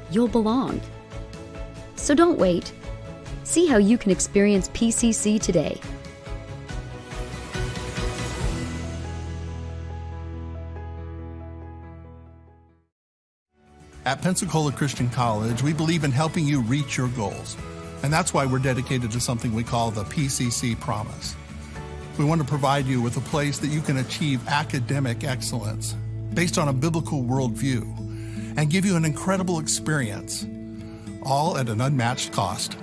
you'll belong. So don't wait. See how you can experience PCC today. At Pensacola Christian College, we believe in helping you reach your goals. And that's why we're dedicated to something we call the PCC Promise. We want to provide you with a place that you can achieve academic excellence based on a biblical worldview and give you an incredible experience, all at an unmatched cost.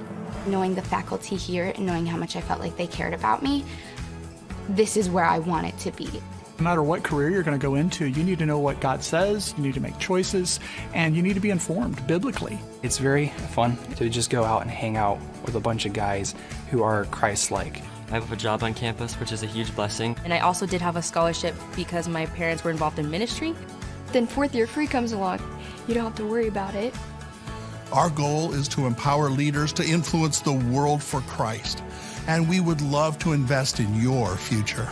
Knowing the faculty here and knowing how much I felt like they cared about me, this is where I want it to be. No matter what career you're going to go into, you need to know what God says, you need to make choices, and you need to be informed biblically. It's very fun to just go out and hang out with a bunch of guys who are Christ-like. I have a job on campus, which is a huge blessing. And I also did have a scholarship because my parents were involved in ministry. Then fourth year free comes along. You don't have to worry about it. Our goal is to empower leaders to influence the world for Christ, and we would love to invest in your future.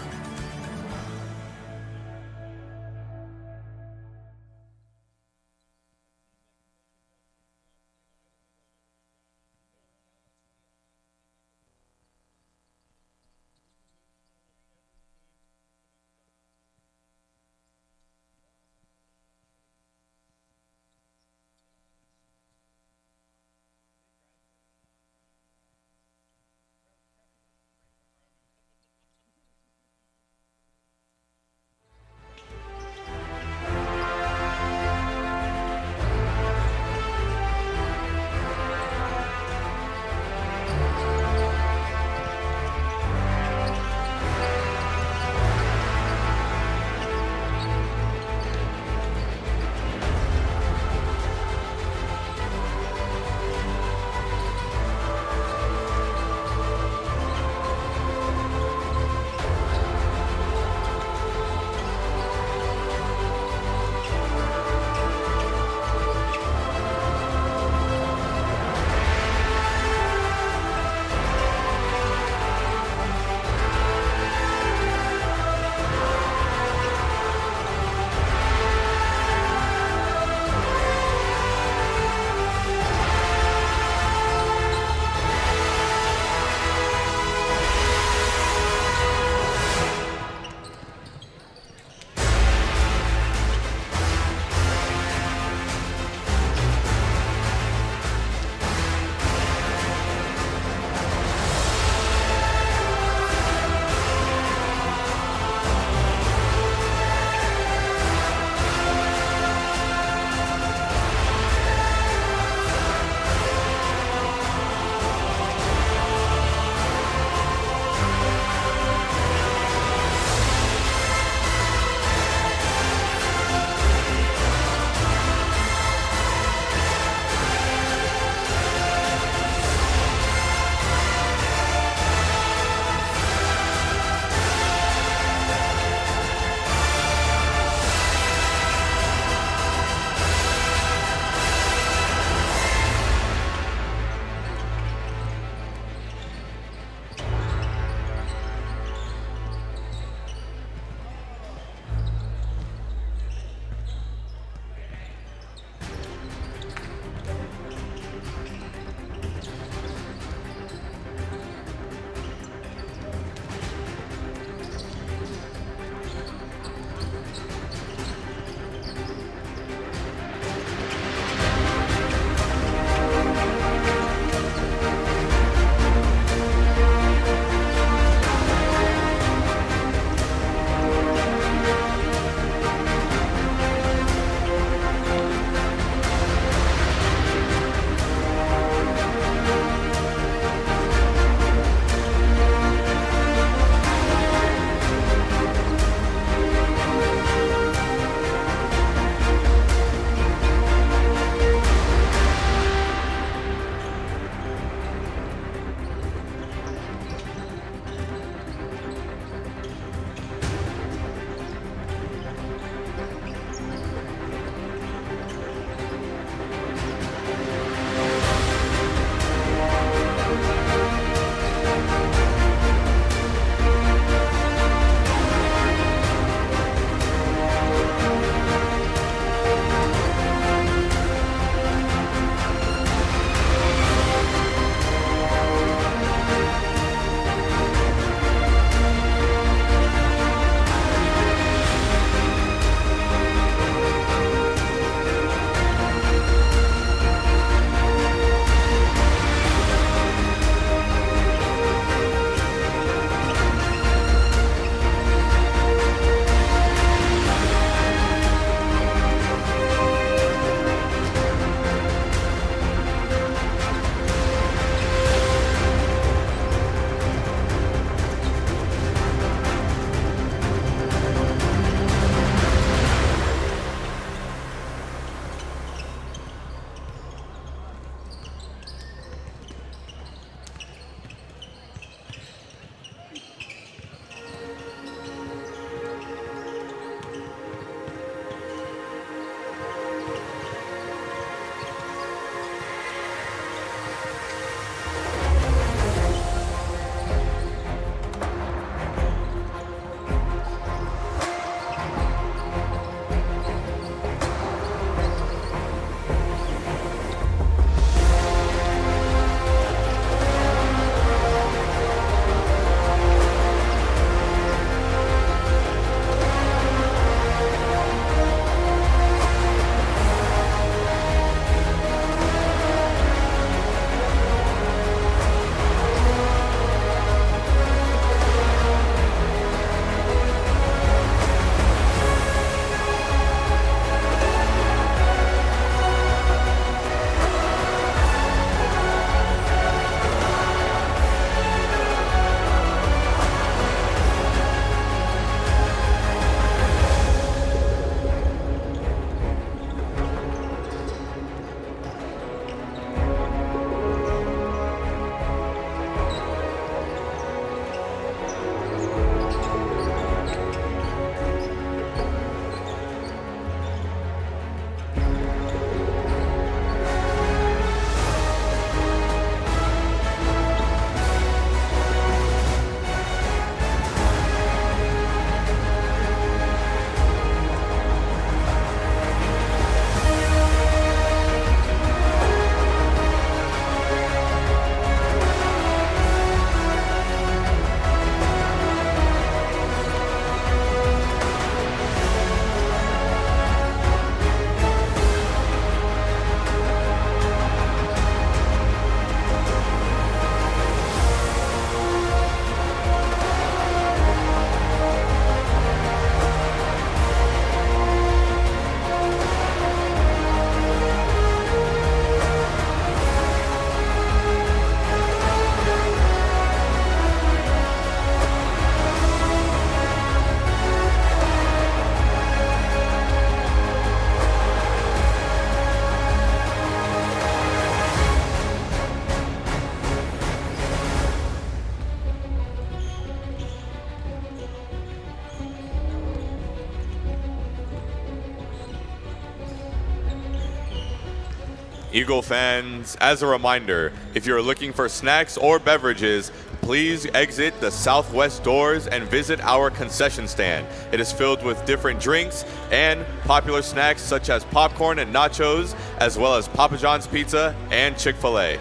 Eagle fans, as a reminder, if you're looking for snacks or beverages, please exit the southwest doors and visit our concession stand. It is filled with different drinks and popular snacks such as popcorn and nachos, as well as Papa John's Pizza and Chick-fil-A.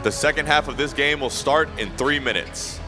The second half of this game will start in 3 minutes.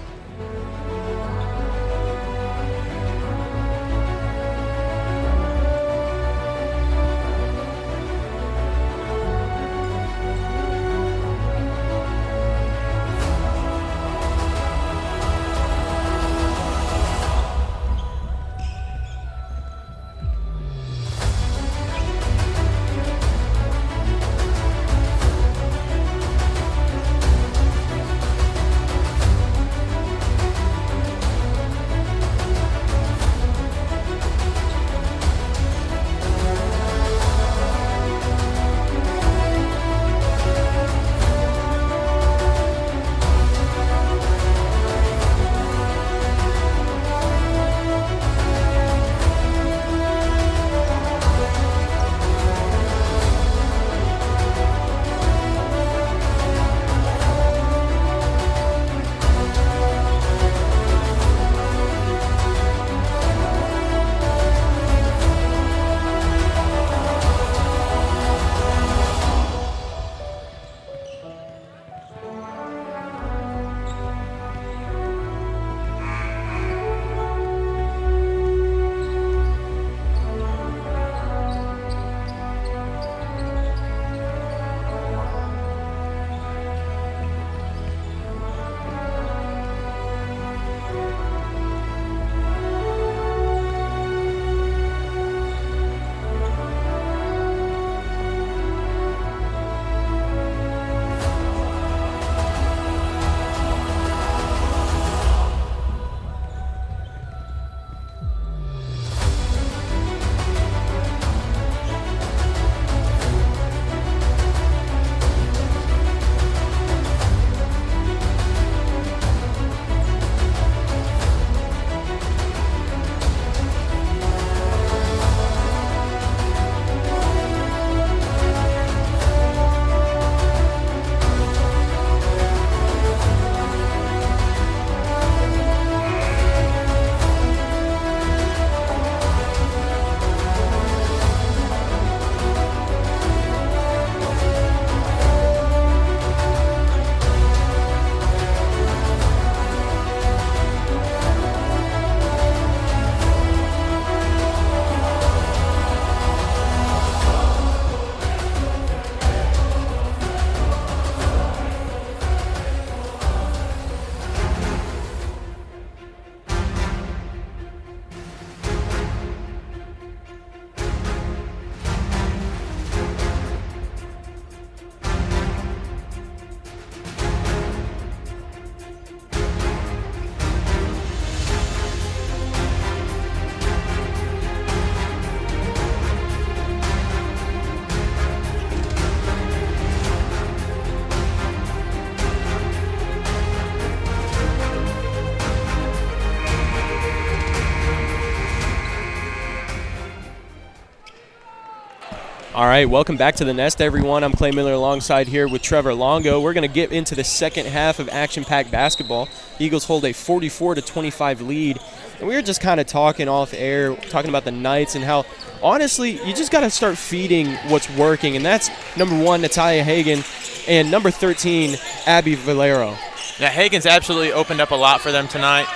All right, welcome back to the Nest, everyone. I'm Clay Miller alongside here with Trevor Longo. We're going to get into the second half of action-packed basketball. Eagles hold a 44-25 lead. And we were just kind of talking off air, talking about the Knights and how, honestly, you just got to start feeding what's working. And that's number 1, Natalia Hagan, and number 13, Abby Valero. Yeah, Hagan's absolutely opened up a lot for them tonight.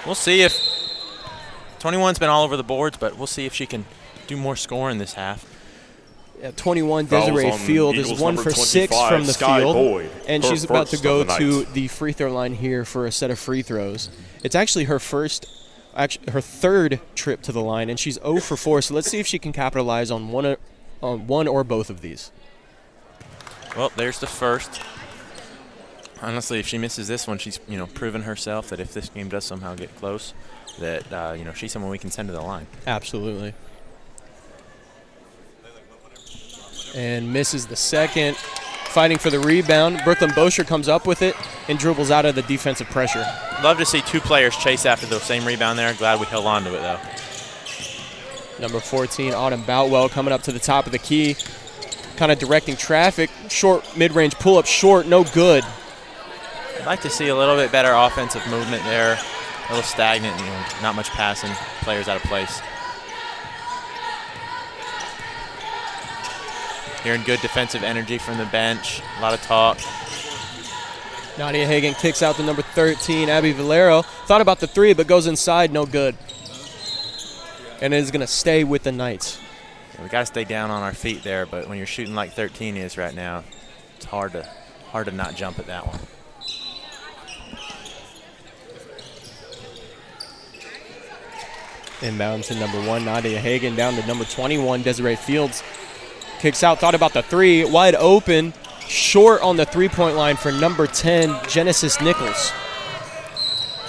We'll see if 21's been all over the boards, but we'll see if she can do more scoring this half. 21, Desiree Field is 1 for 6 from the Sky field, Boyd, and her she's about to first go of the to night. the free throw line here for a set of free throws. It's actually her third trip to the line, and she's 0 for 4. So let's see if she can capitalize on one or both of these. Well, there's the first. Honestly, if she misses this one, she's proven herself that if this game does somehow get close, that she's someone we can send to the line. Absolutely. And misses the second. Fighting for the rebound. Brooklyn Bosher comes up with it and dribbles out of the defensive pressure. Love to see two players chase after the same rebound there. Glad we held on to it, though. Number 14, Autumn Boutwell, coming up to the top of the key. kind of directing traffic. Short mid-range pull-up short, no good. I'd like to see a little bit better offensive movement there. A little stagnant, not much passing, players out of place. Hearing good defensive energy from the bench, a lot of talk. Nadia Hagan kicks out to number 13, Abby Valero. Thought about the three, but goes inside, no good. And it is going to stay with the Knights. Yeah, we got to stay down on our feet there, but when you're shooting like 13 is right now, it's hard to not jump at that one. Inbound to number 1, Nadia Hagan, down to number 21, Desiree Fields. Kicks out, thought about the three, wide open, short on the three-point line for number 10, Genesis Nichols.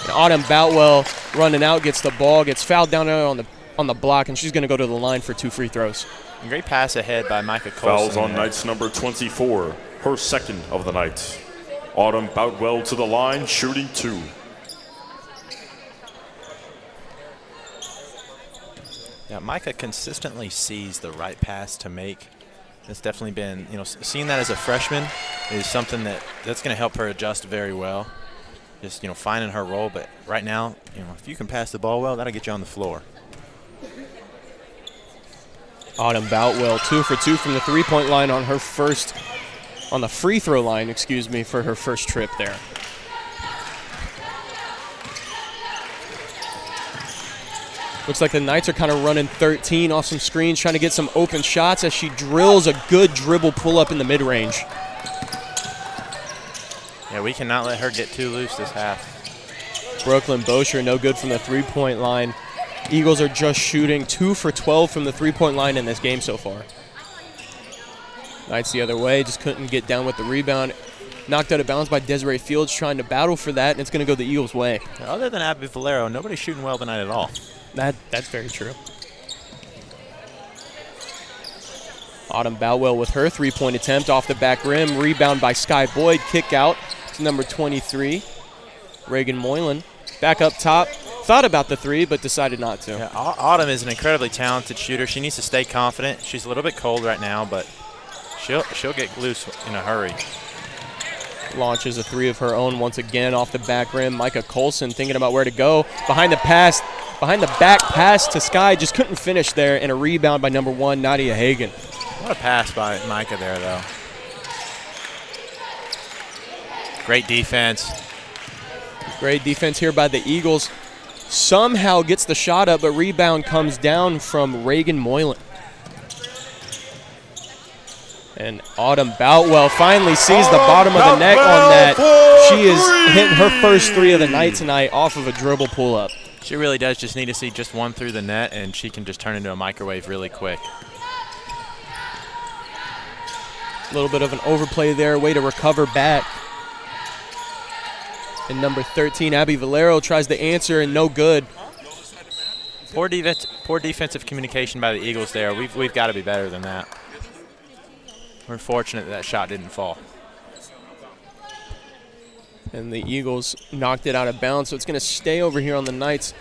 And Autumn Boutwell running out, gets the ball, gets fouled down on the block, and she's going to go to the line for 2 free throws. And great pass ahead by Micah Colson. Fouls on Knights number 24, her second of the night. Autumn Boutwell to the line, shooting 2. Yeah, Micah consistently sees the right pass to make. It's definitely been, seeing that as a freshman is something that's going to help her adjust very well. Just, finding her role. But right now, if you can pass the ball well, that'll get you on the floor. Autumn Boutwell, 2 for 2 from the three-point line on the free throw line, for her first trip there. Looks like the Knights are kind of running 13 off some screens, trying to get some open shots as she drills a good dribble pull-up in the mid-range. Yeah, we cannot let her get too loose this half. Brooklyn Bosher, no good from the three-point line. Eagles are just shooting 2 for 12 from the three-point line in this game so far. Knights the other way, just couldn't get down with the rebound. Knocked out of bounds by Desiree Fields, trying to battle for that, and it's going to go the Eagles' way. Other than Abby Valero, nobody's shooting well tonight at all. That's very true. Autumn Boutwell with her three-point attempt off the back rim. Rebound by Sky Boyd. Kick out to number 23, Reagan Moylan. Back up top. Thought about the three, but decided not to. Yeah, Autumn is an incredibly talented shooter. She needs to stay confident. She's a little bit cold right now, but she'll get loose in a hurry. Launches a three of her own once again off the back rim. Micah Colson thinking about where to go. Behind the back pass to Sky. Just couldn't finish there, and a rebound by number 1, Nadia Hagan. What a pass by Micah there, though. Great defense. Great defense here by the Eagles. Somehow gets the shot up, but rebound comes down from Reagan Moylan. And Autumn Boutwell finally sees the bottom of the neck on that. She is hitting her first three of the night tonight off of a dribble pull-up. She really does just need to see just one through the net, and she can just turn into a microwave really quick. A little bit of an overplay there, way to recover back. And number 13, Abby Valero, tries to answer, and no good. Poor defensive communication by the Eagles there. We've got to be better than that. We're fortunate that shot didn't fall. And the Eagles knocked it out of bounds, so it's going to stay over here on the Knights'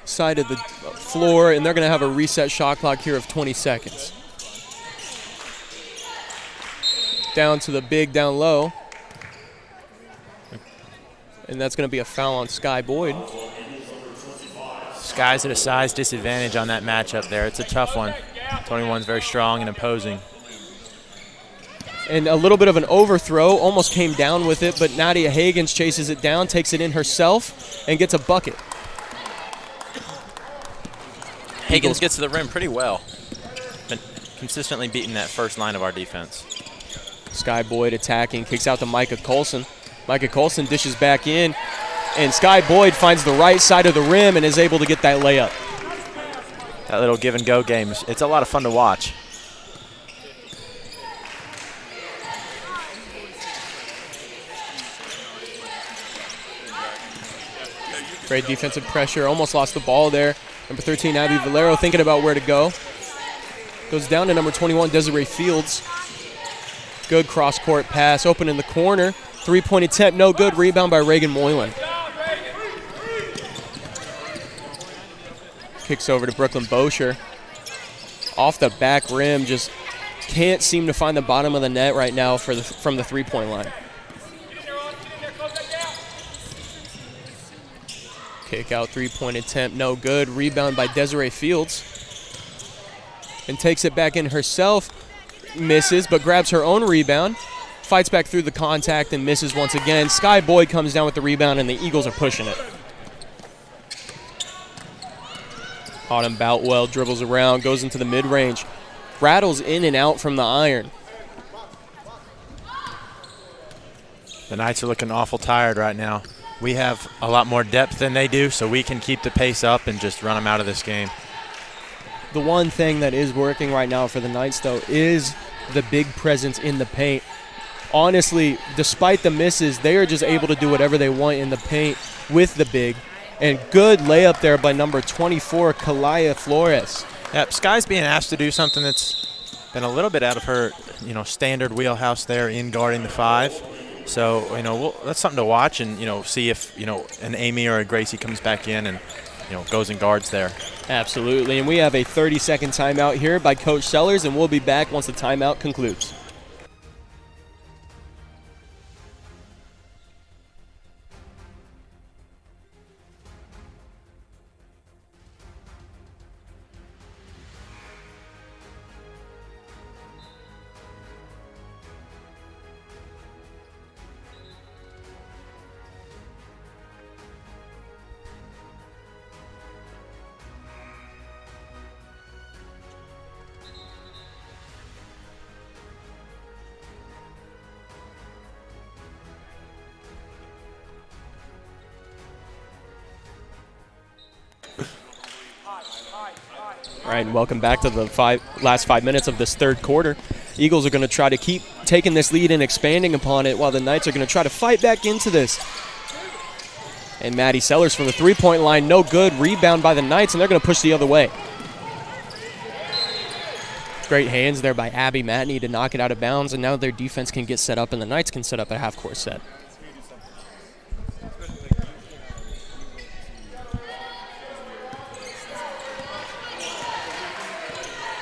side of the floor, and they're going to have a reset shot clock here of 20 seconds. Down to the big, down low. And that's going to be a foul on Sky Boyd. Sky's at a size disadvantage on that matchup there. It's a tough one. 21's very strong and imposing. And a little bit of an overthrow, almost came down with it, but Nadia Hagans chases it down, takes it in herself, and gets a bucket. Hagans gets to the rim pretty well. Been consistently beating that first line of our defense. Sky Boyd attacking, kicks out to Micah Colson. Micah Colson dishes back in, and Sky Boyd finds the right side of the rim and is able to get that layup. That little give-and-go game, it's a lot of fun to watch. Great defensive pressure, almost lost the ball there. Number 13, Abby Valero, thinking about where to go. Goes down to number 21, Desiree Fields. Good cross-court pass, open in the corner. Three-point attempt, no good. Rebound by Reagan Moylan. Kicks over to Brooklyn Bosher. Off the back rim, just can't seem to find the bottom of the net right now from the three-point line. Kick out, three-point attempt, no good. Rebound by Desiree Fields. And takes it back in herself. Misses, but grabs her own rebound. Fights back through the contact and misses once again. Sky Boyd comes down with the rebound, and the Eagles are pushing it. Autumn Boutwell dribbles around, goes into the mid-range. Rattles in and out from the iron. The Knights are looking awful tired right now. We have a lot more depth than they do, so we can keep the pace up and just run them out of this game. The one thing that is working right now for the Knights, though, is the big presence in the paint. Honestly, despite the misses, they are just able to do whatever they want in the paint with the big. And good layup there by number 24, Kalaya Flores. Yep, Sky's being asked to do something that's been a little bit out of her, standard wheelhouse there in guarding the 5. So, that's something to watch and, see if, an Amy or a Gracie comes back in and, goes and guards there. Absolutely. And we have a 30-second timeout here by Coach Sellers, and we'll be back once the timeout concludes. All right, and welcome back to the last 5 minutes of this third quarter. Eagles are going to try to keep taking this lead and expanding upon it, while the Knights are going to try to fight back into this. And Maddie Sellers from the three-point line, no good. Rebound by the Knights, and they're going to push the other way. Great hands there by Abby Matney to knock it out of bounds, and now their defense can get set up, and the Knights can set up a half-court set.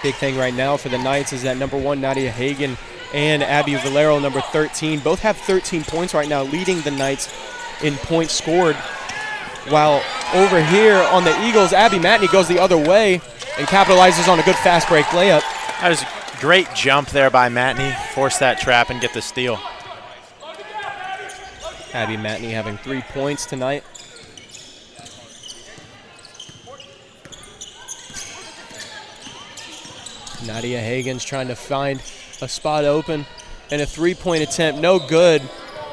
Big thing right now for the Knights is that number 1, Nadia Hagan, and Abby Valero, number 13, both have 13 points right now, leading the Knights in points scored. While over here on the Eagles, Abby Matney goes the other way and capitalizes on a good fast break layup. That was a great jump there by Matney. Force that trap and get the steal. Abby Matney having 3 points tonight. Nadia Hagan's trying to find a spot open, and a three-point attempt, no good,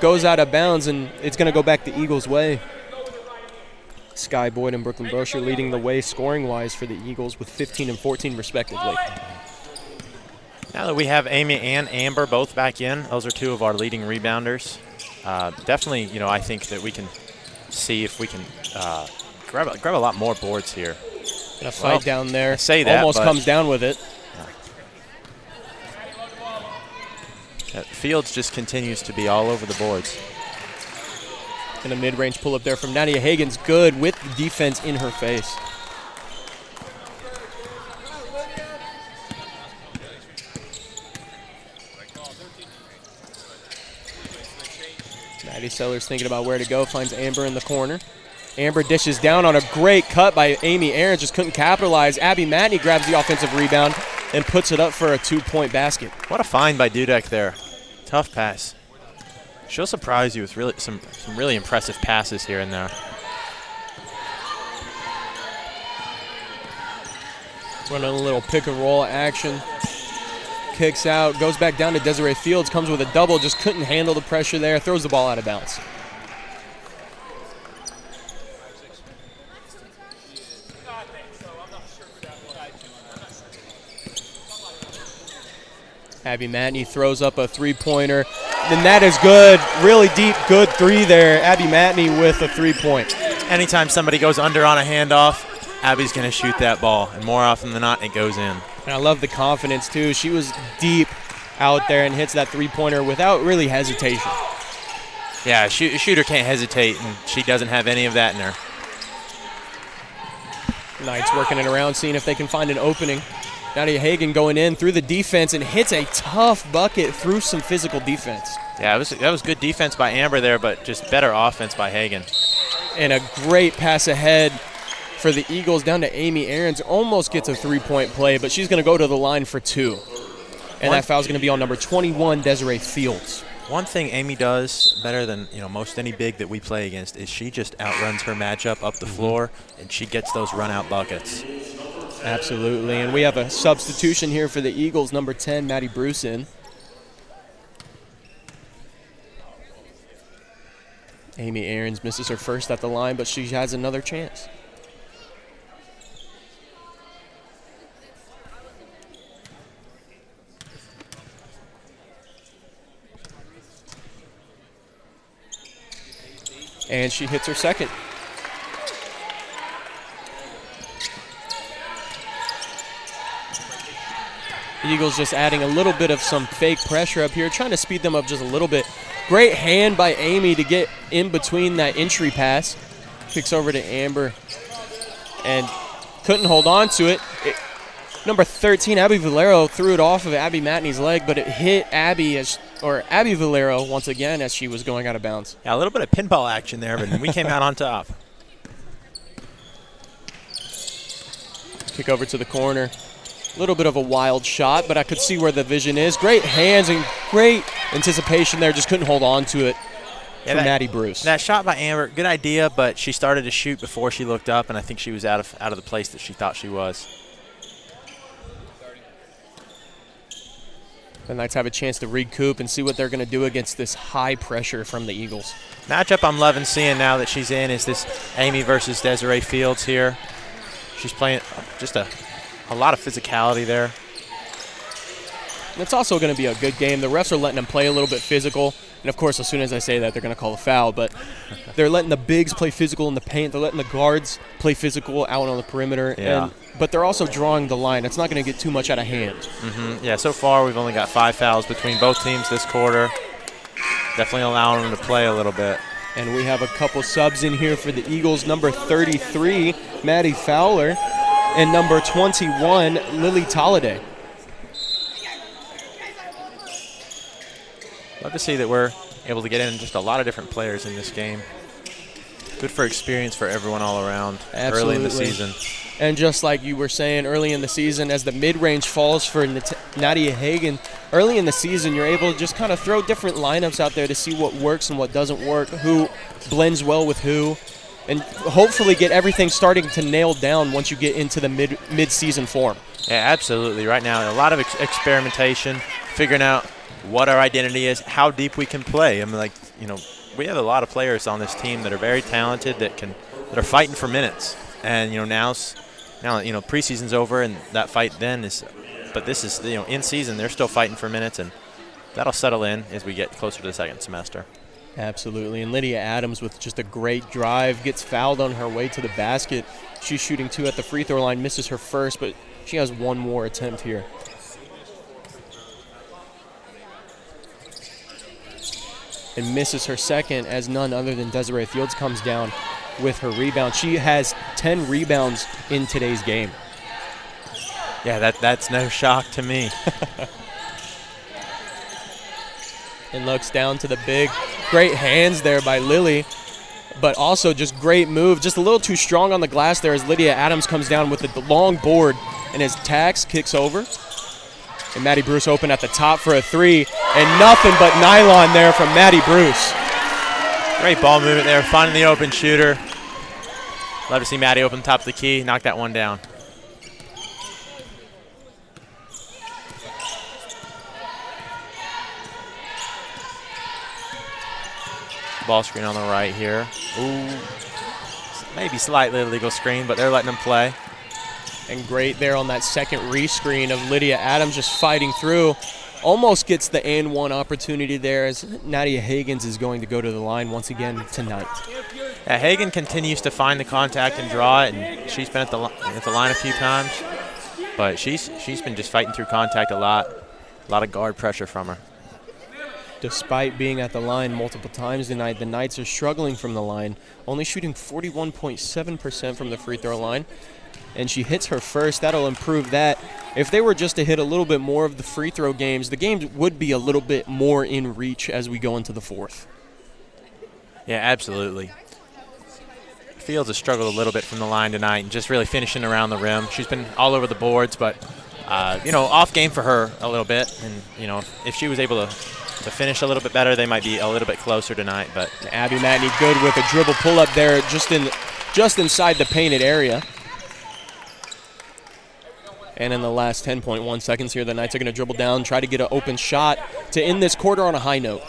goes out of bounds, and it's going to go back the Eagles' way. Sky Boyd and Brooklyn Brosher leading the way scoring-wise for the Eagles with 15 and 14 respectively. Now that we have Amy and Amber both back in, those are 2 of our leading rebounders. Definitely, I think that we can see if we can grab a lot more boards here. A fight down there. I say that, almost comes down with it. Fields just continues to be all over the boards. And a mid-range pull-up there from Nadia Hagan's good with the defense in her face. Maddie Sellers thinking about where to go, finds Amber in the corner. Amber dishes down on a great cut by Amy Aaron, just couldn't capitalize. Abby Matney grabs the offensive rebound and puts it up for a 2-point basket. What a find by Dudek there. Tough pass. She'll surprise you with really some really impressive passes here and there. Running a little pick and roll action. Kicks out, goes back down to Desiree Fields, comes with a double, just couldn't handle the pressure there, throws the ball out of bounds. Abby Matney throws up a three-pointer, and that is good. Really deep, good three there. Abby Matney with a three-point. Anytime somebody goes under on a handoff, Abby's going to shoot that ball, and more often than not, it goes in. And I love the confidence, too. She was deep out there and hits that three-pointer without really hesitation. Yeah, a shooter can't hesitate, and she doesn't have any of that in her. Knights working it around, seeing if they can find an opening. Nadia Hagan going in through the defense and hits a tough bucket through some physical defense. Yeah, that was good defense by Amber there, but just better offense by Hagan. And a great pass ahead for the Eagles down to Amy Aarons. Almost gets a three-point play, but she's going to go to the line for 2. And that foul's going to be on number 21, Desiree Fields. One thing Amy does better than most any big that we play against is she just outruns her matchup up the floor, and she gets those run-out buckets. Absolutely, and we have a substitution here for the Eagles, number 10, Maddie Bruce in. Amy Aarons misses her first at the line, but she has another chance. And she hits her second. The Eagles just adding a little bit of some fake pressure up here, trying to speed them up just a little bit. Great hand by Amy to get in between that entry pass. Kicks over to Amber and couldn't hold on to it. Number 13, Abby Valero, threw it off of Abby Matney's leg, but it hit Abby Valero once again as she was going out of bounds. Yeah, a little bit of pinball action there, but we came out on top. Kick over to the corner. A little bit of a wild shot, but I could see where the vision is. Great hands and great anticipation there. Just couldn't hold on to it for Maddie Bruce. That shot by Amber, good idea, but she started to shoot before she looked up, and I think she was out of the place that she thought she was. The Knights have a chance to recoup and see what they're going to do against this high pressure from the Eagles. Matchup I'm loving seeing now that she's in is this Amy versus Desiree Fields here. She's playing just a lot of physicality there. And it's also going to be a good game. The refs are letting them play a little bit physical. And, of course, as soon as I say that, they're going to call a foul. But they're letting the bigs play physical in the paint. They're letting the guards play physical out on the perimeter. Yeah. But they're also drawing the line. It's not going to get too much out of hand. Mm-hmm. Yeah, so far we've only got 5 fouls between both teams this quarter. Definitely allowing them to play a little bit. And we have a couple subs in here for the Eagles. Number 33, Maddie Fowler, and number 21, Lily Tolliday. Love to see that we're able to get in just a lot of different players in this game. Good for experience for everyone all around. Absolutely. Early in the season. And just like you were saying early in the season, as the mid-range falls for Nadia Hagan, early in the season you're able to just kind of throw different lineups out there to see what works and what doesn't work, who blends well with who, and hopefully get everything starting to nail down once you get into the mid-season form. Yeah, absolutely. Right now, a lot of experimentation, figuring out what our identity is, how deep we can play. I mean, we have a lot of players on this team that are very talented that are fighting for minutes. And now preseason's over and that fight then is, but this is in season they're still fighting for minutes, and that'll settle in as we get closer to the second semester. Absolutely. And Lydia Adams with just a great drive, gets fouled on her way to the basket. She's shooting 2 at the free throw line, misses her first, but she has one more attempt here. And misses her second as none other than Desiree Fields comes down with her rebound. She has 10 rebounds in today's game. Yeah, that's no shock to me. And looks down to the big. Great hands there by Lily, but also just great move. Just a little too strong on the glass there as Lydia Adams comes down with the long board, and as Tax kicks over. And Maddie Bruce open at the top for a 3, and nothing but nylon there from Maddie Bruce. Great ball movement there, finding the open shooter. Love to see Maddie open top of the key, knock that one down. Ball screen on the right here. Ooh, maybe slightly illegal screen, but they're letting them play. And great there on that second re-screen of Lydia Adams just fighting through. Almost gets the and one opportunity there as Nadia Hagans is going to go to the line once again tonight. Yeah, Hagan continues to find the contact and draw it, and she's been at the line a few times. But she's been just fighting through contact a lot of guard pressure from her. Despite being at the line multiple times tonight, the Knights are struggling from the line, only shooting 41.7% from the free throw line. And she hits her first. That'll improve that. if they were just to hit a little bit more of the free throw games, the games would be a little bit more in reach as we go into the fourth. Yeah, absolutely. Fields has struggled a little bit from the line tonight and just really finishing around the rim. She's been all over the boards, but, off game for her a little bit. And, if she was able to finish a little bit better, they might be a little bit closer tonight. But Abby Matney good with a dribble pull-up there just inside the painted area. And in the last 10.1 seconds here, the Knights are going to dribble down, try to get an open shot to end this quarter on a high note.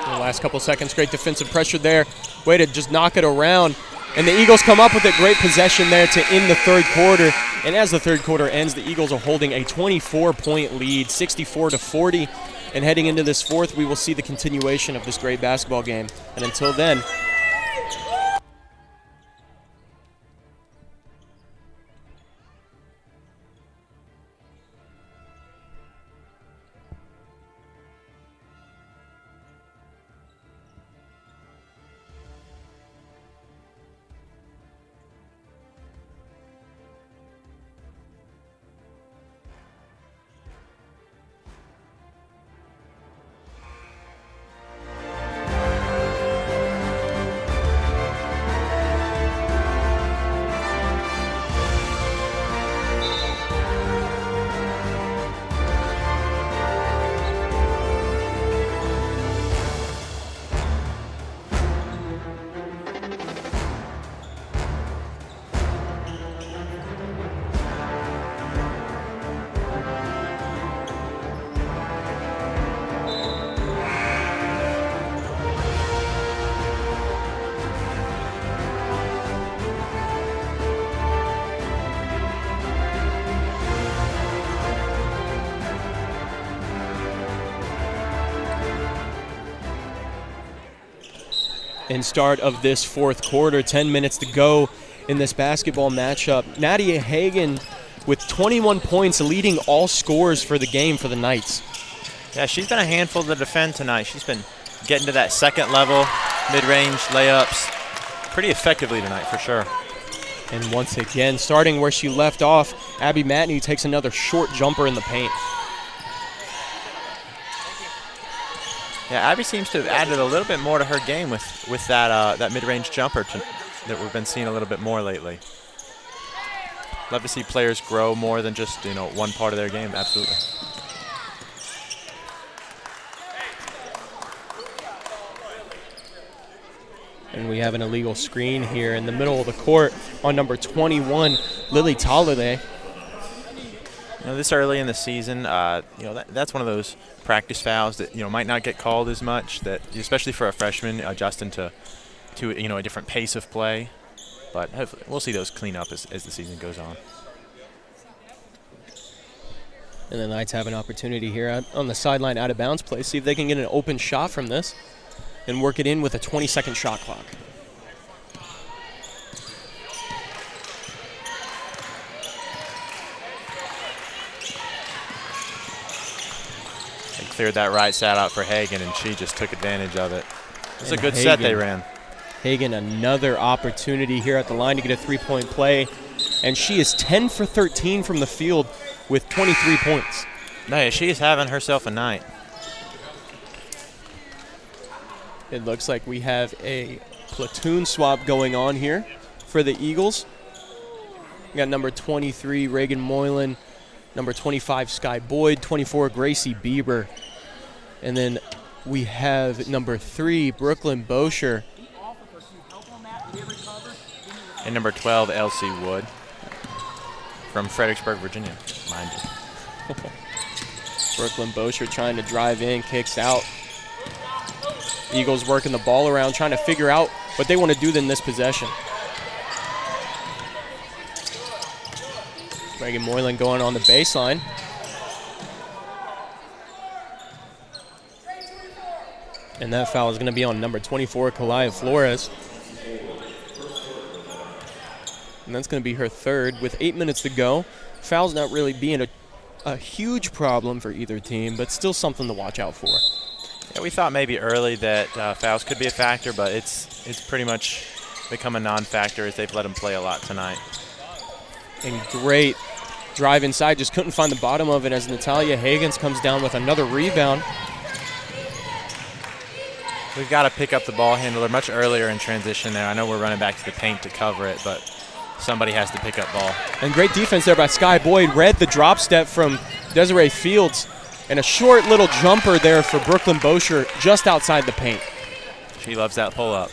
The last couple seconds, great defensive pressure there. Way to just knock it around. And the Eagles come up with a great possession there to end the third quarter. And as the third quarter ends, the Eagles are holding a 24-point lead, 64-40. And heading into this fourth, we will see the continuation of this great basketball game. And until then, in start of this fourth quarter, 10 minutes to go in this basketball matchup. Nadia Hagan with 21 points, leading all scorers for the game for the Knights. Yeah, she's been a handful to defend tonight. She's been getting to that second level, mid-range layups pretty effectively tonight for sure. And once again, starting where she left off, Abby Matney takes another short jumper in the paint. Yeah, Abby seems to have added a little bit more to her game with that mid-range jumper that we've been seeing a little bit more lately. Love to see players grow more than just one part of their game. Absolutely. And we have an illegal screen here in the middle of the court on number 21, Lily Tolliday. This early in the season, that's one of those practice fouls that might not get called as much. That especially for a freshman adjusting to a different pace of play. But hopefully we'll see those clean up as the season goes on. And the Knights have an opportunity here on the sideline out of bounds play. See if they can get an open shot from this and work it in with a 20-second shot clock. They cleared that right side out for Hagan, and she just took advantage of it. It was a good Hagan, set they ran. Hagan, another opportunity here at the line to get a three-point play. And she is 10 for 13 from the field with 23 points. No, yeah, she is having herself a night. It looks like we have a platoon swap going on here for the Eagles. We got number 23, Reagan Moylan, number 25, Sky Boyd, 24, Gracie Bieber. And then we have number 3, Brooklyn Bosher. And number 12, Elsie Wood from Fredericksburg, Virginia, mind you. Brooklyn Bosher trying to drive in, kicks out. Eagles working the ball around, trying to figure out what they want to do in this possession. Reagan Moylan going on the baseline. And that foul is going to be on number 24, Kalaya Flores. And that's going to be her third with 8 minutes to go. Foul's not really being a huge problem for either team, but still something to watch out for. Yeah, we thought maybe early that fouls could be a factor, but it's pretty much become a non-factor as they've let him play a lot tonight. And great drive inside, just couldn't find the bottom of it as Natalia Hagans comes down with another rebound. We've got to pick up the ball handler much earlier in transition there. I know we're running back to the paint to cover it, but somebody has to pick up ball. And great defense there by Sky Boyd. Read the drop step from Desiree Fields. And a short little jumper there for Brooklyn Bosher just outside the paint. She loves that pull-up.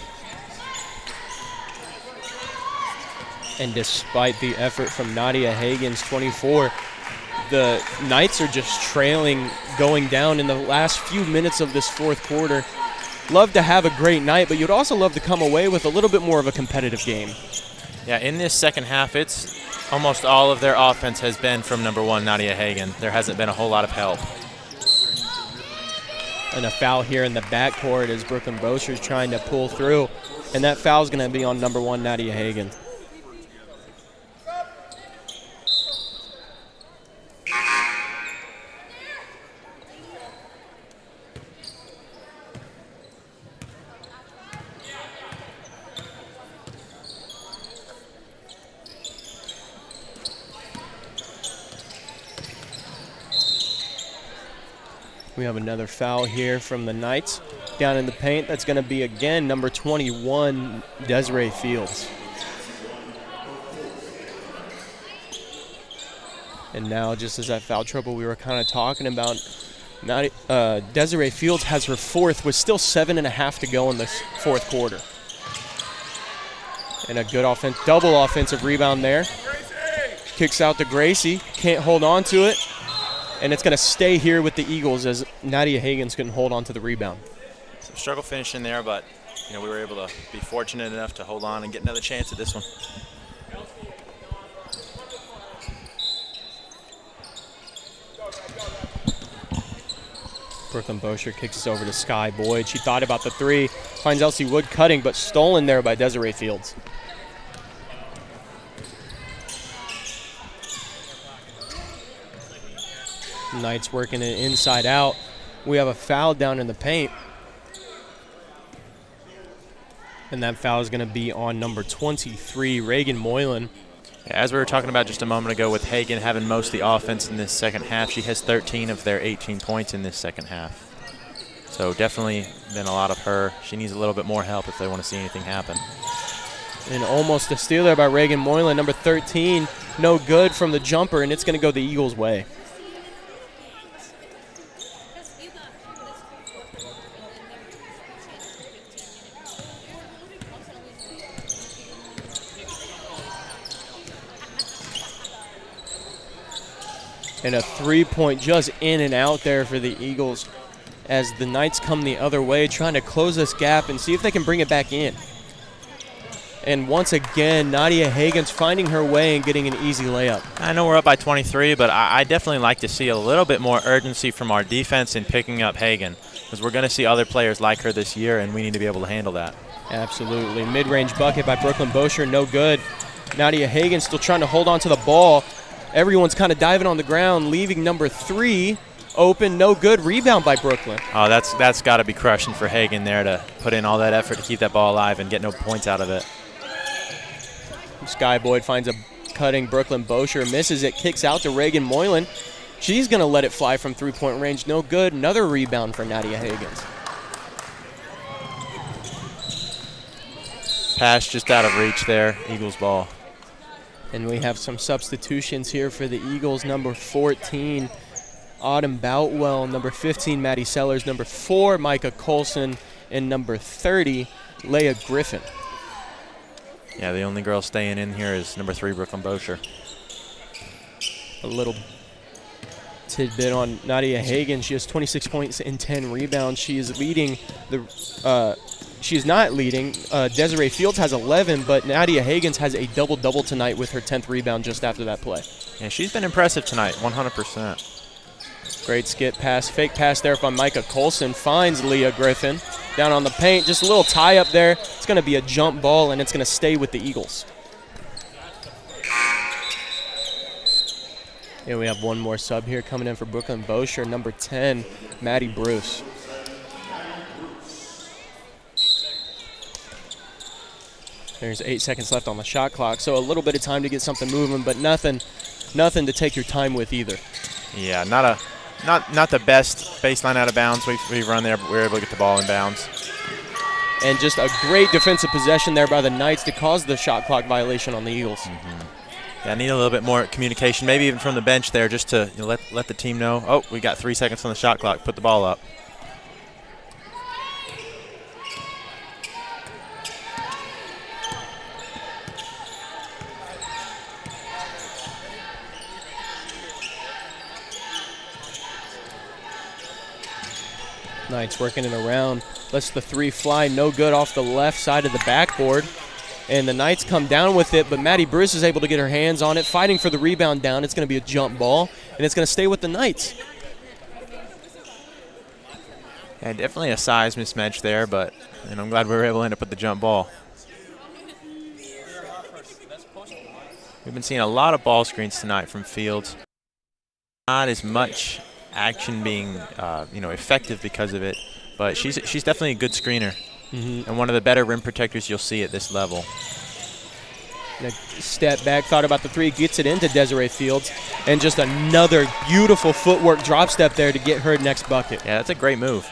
And despite the effort from Nadia Hagans, 24, the Knights are just trailing, going down in the last few minutes of this fourth quarter. Love to have a great night, but you'd also love to come away with a little bit more of a competitive game. Yeah, in this second half, it's almost all of their offense has been from number 1, Nadia Hagan. There hasn't been a whole lot of help. And a foul here in the backcourt as Brooklyn Bosher's trying to pull through. And that foul's going to be on number 1, Nadia Hagan. We have another foul here from the Knights down in the paint. That's going to be, again, number 21, Desiree Fields. And now, just as that foul trouble we were kind of talking about, Desiree Fields has her fourth with still 7.5 to go in this fourth quarter. And a good double offensive rebound there. Kicks out to Gracie, can't hold on to it. And it's going to stay here with the Eagles as Nadia Hagans couldn't hold on to the rebound. Some struggle finishing there, but we were able to be fortunate enough to hold on and get another chance at this one. Brooklyn Bosher kicks it over to Sky Boyd. She thought about the three, finds Elsie Wood cutting, but stolen there by Desiree Fields. Knights working it inside out. We have a foul down in the paint. And that foul is going to be on number 23, Reagan Moylan. Yeah, as we were talking about just a moment ago with Hagan having most of the offense in this second half, she has 13 of their 18 points in this second half. So definitely been a lot of her. She needs a little bit more help if they want to see anything happen. And almost a steal there by Reagan Moylan, number 13. No good from the jumper, and it's going to go the Eagles' way. And a three-point just in and out there for the Eagles as the Knights come the other way, trying to close this gap and see if they can bring it back in. And once again, Nadia Hagans finding her way and getting an easy layup. I know we're up by 23, but I definitely like to see a little bit more urgency from our defense in picking up Hagan, because we're going to see other players like her this year, and we need to be able to handle that. Absolutely. Mid-range bucket by Brooklyn Bosher, no good. Nadia Hagans still trying to hold on to the ball. Everyone's kind of diving on the ground, leaving number 3 open. No good. Rebound by Brooklyn. Oh, that's got to be crushing for Hagan there to put in all that effort to keep that ball alive and get no points out of it. Sky Boyd finds a cutting Brooklyn Bosher, misses it, kicks out to Reagan Moylan. She's going to let it fly from three-point range. No good. Another rebound for Nadia Hagans. Pass just out of reach there. Eagles ball. And we have some substitutions here for the Eagles. Number 14, Autumn Boutwell. Number 15, Maddie Sellers. Number 4, Micah Colson. And number 30, Leah Griffin. Yeah, the only girl staying in here is number 3, Brooklyn Bosher. A little tidbit on Nadia Hagan. She has 26 points and 10 rebounds. She is leading the she's not leading. Desiree Fields has 11, but Nadia Hagans has a double-double tonight with her 10th rebound just after that play. Yeah, she's been impressive tonight, 100%. Great skip pass. Fake pass there from Micah Colson. Finds Leah Griffin. Down on the paint. Just a little tie up there. It's going to be a jump ball, and it's going to stay with the Eagles. And we have one more sub here coming in for Brooklyn Bosher. Number 10, Maddie Bruce. There's 8 seconds left on the shot clock, so a little bit of time to get something moving, but nothing to take your time with either. Yeah, not the best baseline out of bounds we've run there, but we were able to get the ball in bounds. And just a great defensive possession there by the Knights to cause the shot clock violation on the Eagles. Yeah, I need a little bit more communication, maybe even from the bench there, just to let the team know, oh, we got 3 seconds on the shot clock, put the ball up. Knights working it around. Lets the 3 fly, no good off the left side of the backboard. And the Knights come down with it, but Maddie Bruce is able to get her hands on it, fighting for the rebound down. It's going to be a jump ball, and it's going to stay with the Knights. Yeah, definitely a size mismatch there, but I'm glad we were able to end up with the jump ball. We've been seeing a lot of ball screens tonight from Fields. Not as much action being effective because of it, but she's definitely a good screener and one of the better rim protectors you'll see at this level. And a step back, thought about the 3, gets it into Desiree Fields, and just another beautiful footwork drop step there to get her next bucket. Yeah, that's a great move.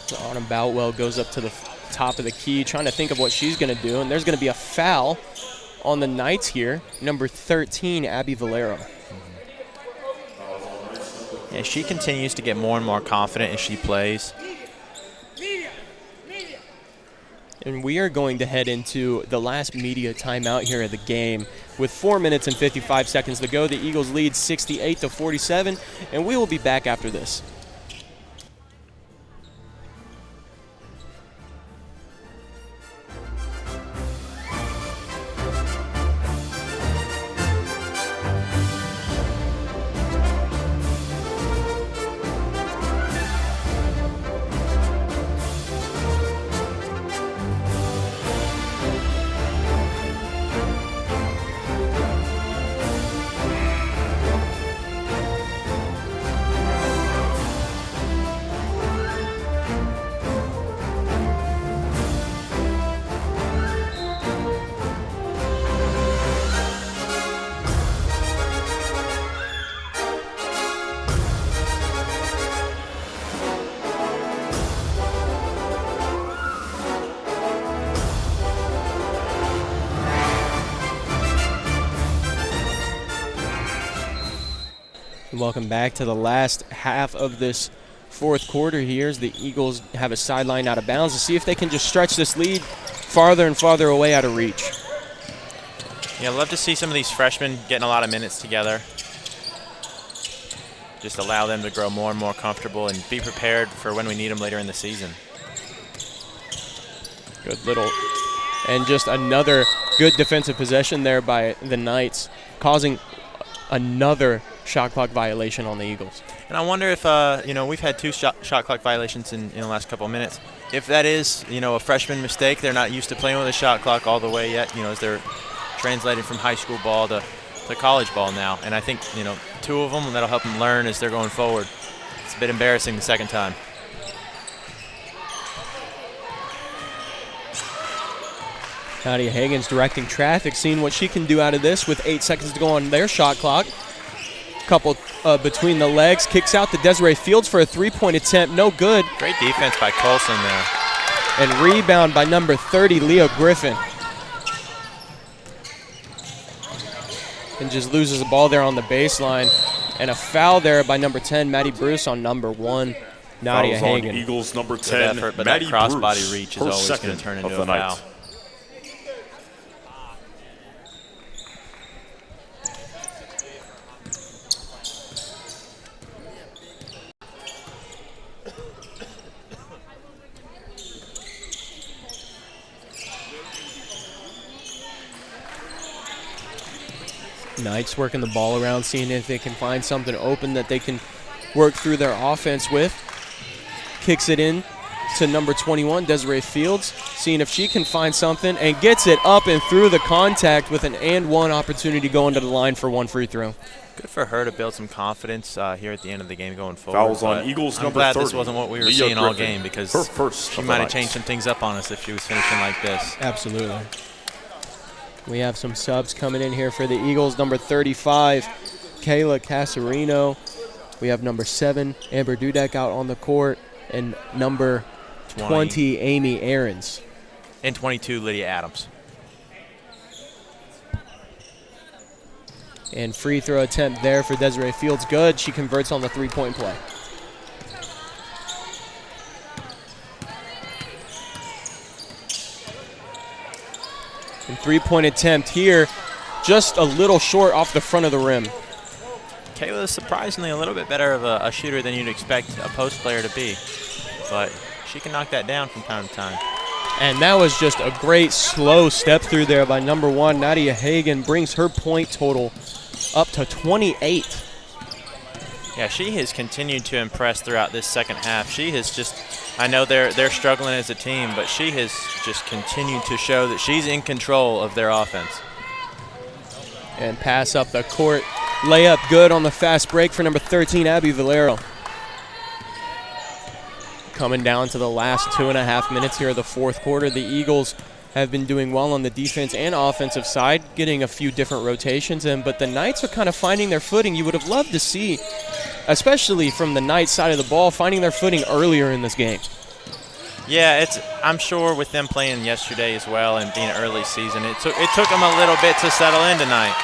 So Autumn Boutwell goes up to the top of the key, trying to think of what she's going to do, and there's going to be a foul on the Knights here, number 13, Abby Valero. Yeah, she continues to get more and more confident as she plays. And we are going to head into the last media timeout here of the game. With 4 minutes and 55 seconds to go, the Eagles lead 68-47, and we will be back after this. Welcome back to the last half of this fourth quarter here as the Eagles have a sideline out of bounds to see if they can just stretch this lead farther and farther away out of reach. Yeah, I'd love to see some of these freshmen getting a lot of minutes together. Just allow them to grow more and more comfortable and be prepared for when we need them later in the season. Good little, and just another good defensive possession there by the Knights, causing another shot clock violation on the Eagles. And I wonder if, we've had 2 shot clock violations in the last couple of minutes. If that is, a freshman mistake, they're not used to playing with a shot clock all the way yet, as they're translating from high school ball to college ball now. And I think, 2 of them, that'll help them learn as they're going forward. It's a bit embarrassing the second time. Nadia Hagen's directing traffic, seeing what she can do out of this with 8 seconds to go on their shot clock. Couple between the legs, kicks out to Desiree Fields for a 3-point attempt, no good. Great defense by Colson there. And rebound by number 30, Leah Griffin. And just loses the ball there on the baseline. And a foul there by number 10, Maddie Bruce, on number 1, Nadia Hagen. On Eagles number 10, effort, but Maddie that crossbody Bruce, reach is always going to turn into a foul. Knights working the ball around, seeing if they can find something open that they can work through their offense with. Kicks it in to number 21, Desiree Fields, seeing if she can find something, and gets it up and through the contact with an and one opportunity going to the line for one free throw. Good for her to build some confidence here at the end of the game going forward. Fouls on Eagles I'm number glad 30. this wasn't what we were Leah seeing all Griffin, game, because her first she of the might have night. changed some things up on us if she was finishing like this. Absolutely. We have some subs coming in here for the Eagles. Number 35, Kayla Casarino. We have number 7, Amber Dudek out on the court. And number 20, Amy Aarons. And 22, Lydia Adams. And free throw attempt there for Desiree Fields. Good. She converts on the three-point play. And three-point attempt here, just a little short off the front of the rim. Kayla is surprisingly a little bit better of a shooter than you'd expect a post player to be. But she can knock that down from time to time. And that was just a great slow step through there by number 1. Nadia Hagan brings her point total up to 28. Yeah, she has continued to impress throughout this second half. She has just, I know they're struggling as a team, but she has just continued to show that she's in control of their offense. And pass up the court. Layup good on the fast break for number 13, Abby Valero. Coming down to the last 2.5 minutes here of the fourth quarter. The Eagles have been doing well on the defense and offensive side, getting a few different rotations in, but the Knights are kind of finding their footing. You would have loved to see, especially from the Knights side of the ball, finding their footing earlier in this game. Yeah, I'm sure with them playing yesterday as well and being early season, it took them a little bit to settle in tonight.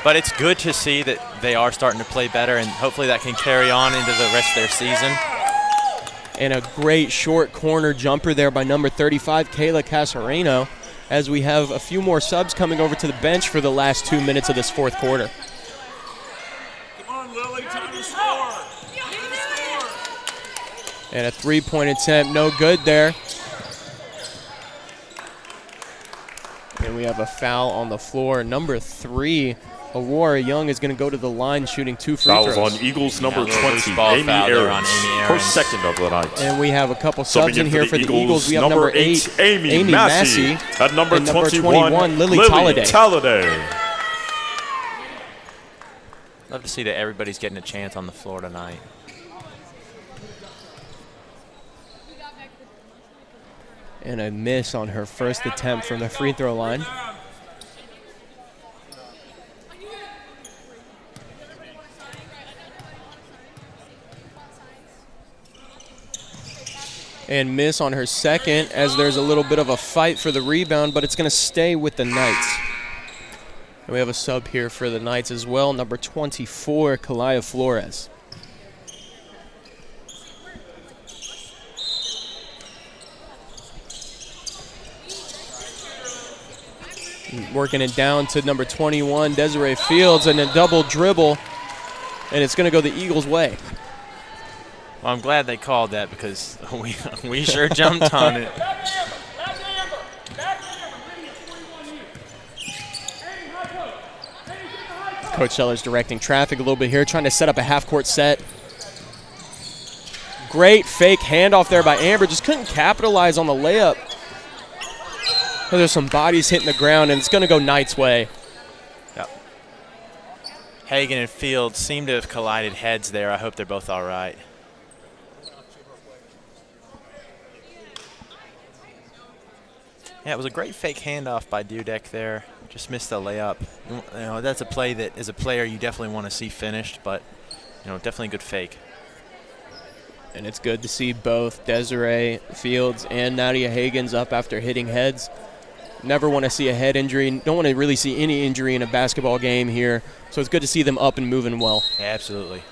But it's good to see that they are starting to play better, and hopefully that can carry on into the rest of their season. And a great short corner jumper there by number 35, Kayla Casareno, as we have a few more subs coming over to the bench for the last 2 minutes of this fourth quarter. Come on, Lily, time to score. And a three-point attempt, no good there. And we have a foul on the floor. Number 3, Aurora Young, is going to go to the line shooting 2 free throws. Fouls on Eagles number 20, Amy Aarons, her second of the night. And we have a couple subs in here for the Eagles. We have number 8, Amy Massey. At number 21, Lily Talladay. Love to see that everybody's getting a chance on the floor tonight. And a miss on her first attempt from the free throw line. And miss on her second, as there's a little bit of a fight for the rebound, but it's going to stay with the Knights. And we have a sub here for the Knights as well, number 24, Kalaya Flores. Working it down to number 21, Desiree Fields, and a double dribble, and it's going to go the Eagles' way. Well, I'm glad they called that, because we sure jumped on it. Coach Sellers directing traffic a little bit here, trying to set up a half-court set. Great fake handoff there by Amber. Just couldn't capitalize on the layup. There's some bodies hitting the ground, and it's going to go Knights' way. Yep. Hagan and Fields seem to have collided heads there. I hope they're both all right. Yeah, it was a great fake handoff by Dudek there. Just missed the layup. You know, that's a play that, as a player, you definitely want to see finished, but definitely a good fake. And it's good to see both Desiree Fields and Nadia Hagens up after hitting heads. Never want to see a head injury. Don't want to really see any injury in a basketball game here. So it's good to see them up and moving well. Yeah, absolutely.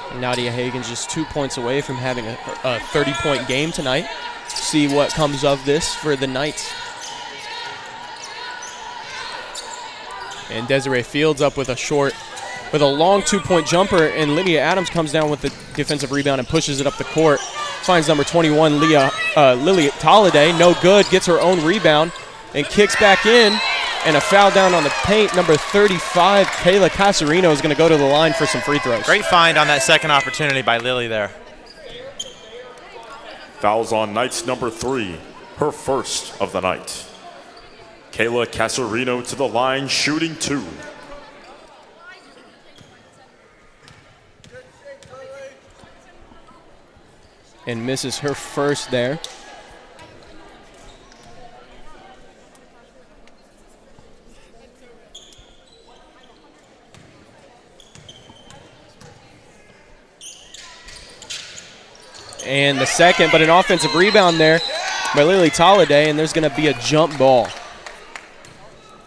And Nadia Hagen's just 2 points away from having a 30-point game tonight. See what comes of this for the Knights. And Desiree Fields up with a long 2-point jumper, and Lydia Adams comes down with the defensive rebound and pushes it up the court. Finds number 21, Lily Talladay, no good, gets her own rebound and kicks back in, and a foul down on the paint. Number 35, Kayla Casarino, is going to go to the line for some free throws. Great find on that second opportunity by Lily there. Fouls on Knights number 3, her first of the night. Kayla Casarino to the line, shooting 2. And misses her first there. And the second, but an offensive rebound there by Lily Tolliday, and there's going to be a jump ball.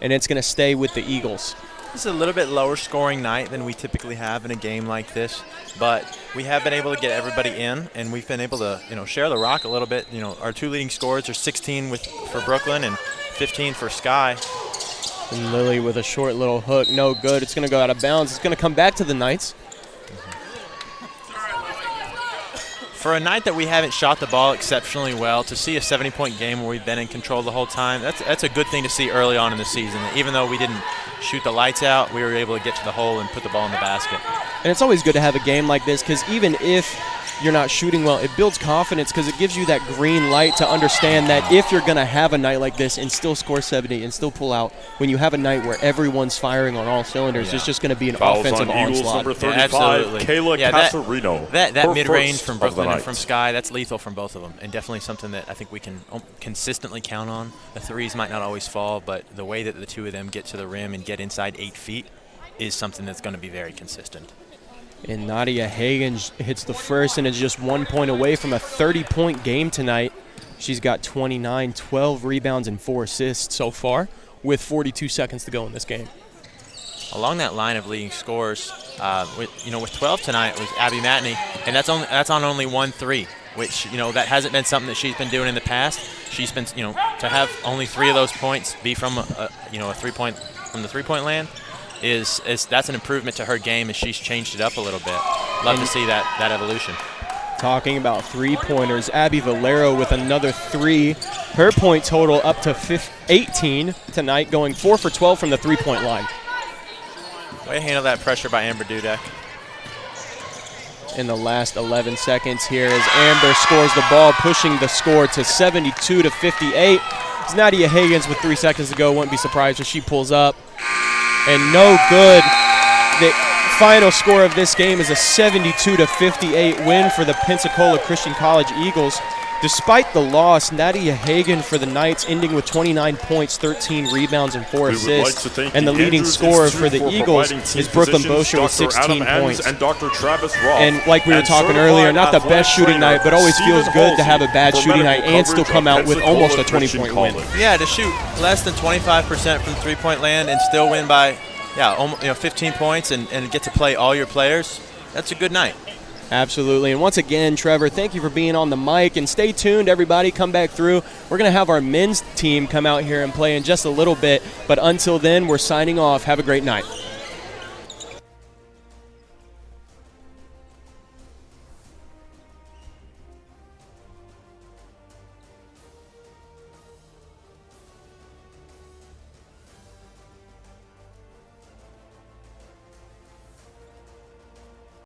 And it's going to stay with the Eagles. This is a little bit lower scoring night than we typically have in a game like this, but we have been able to get everybody in, and we've been able to, share the rock a little bit. Our 2 leading scorers are 16 for Brooklyn and 15 for Sky. And Lily with a short little hook, no good. It's going to go out of bounds. It's going to come back to the Knights. For a night that we haven't shot the ball exceptionally well, to see a 70-point game where we've been in control the whole time, that's a good thing to see early on in the season. Even though we didn't shoot the lights out, we were able to get to the hole and put the ball in the basket. And it's always good to have a game like this because even if you're not shooting well, it builds confidence because it gives you that green light to understand that if you're going to have a night like this and still score 70 and still pull out, when you have a night where everyone's firing on all cylinders, it's just going to be an offensive onslaught. Number 35, Kayla Casarino. That mid-range from Brooklyn and from Sky, that's lethal from both of them, and definitely something that I think we can consistently count on. The threes might not always fall, but the way that the two of them get to the rim and get inside 8 feet is something that's going to be very consistent. And Nadia Hagan hits the first and is just 1 point away from a 30-point game tonight. She's got 29, 12 rebounds, and 4 assists so far with 42 seconds to go in this game. Along that line of leading scorers, with 12 tonight was Abby Matney, and that's on only 1 3, which, that hasn't been something that she's been doing in the past. She's been, to have only 3 of those points be from a 3-point from the 3-point land. That's an improvement to her game as she's changed it up a little bit. Love to see that evolution. Talking about 3-pointers, Abby Valero with another 3. Her point total up to 18 tonight, going 4 for 12 from the 3-point line. Way to handle that pressure by Amber Dudek. In the last 11 seconds here as Amber scores the ball, pushing the score to 72-58. It's Nadia Higgins with 3 seconds to go. Wouldn't be surprised if she pulls up. And no good. The final score of this game is a 72-58 win for the Pensacola Christian College Eagles. Despite the loss, Nadia Hagan for the Knights ending with 29 points, 13 rebounds, and 4 assists. And the leading scorer for the Eagles is Brooklyn Bosher with 16 points. And Dr. Travis Roth. And like we were talking earlier, not the best shooting night, but always feels good to have a bad shooting night and still come out with almost a 20-point win. Yeah, to shoot less than 25% from the 3-point land and still win by 15 points and get to play all your players, that's a good night. Absolutely. And once again, Trevor, thank you for being on the mic. And stay tuned, everybody. Come back through. We're going to have our men's team come out here and play in just a little bit. But until then, we're signing off. Have a great night.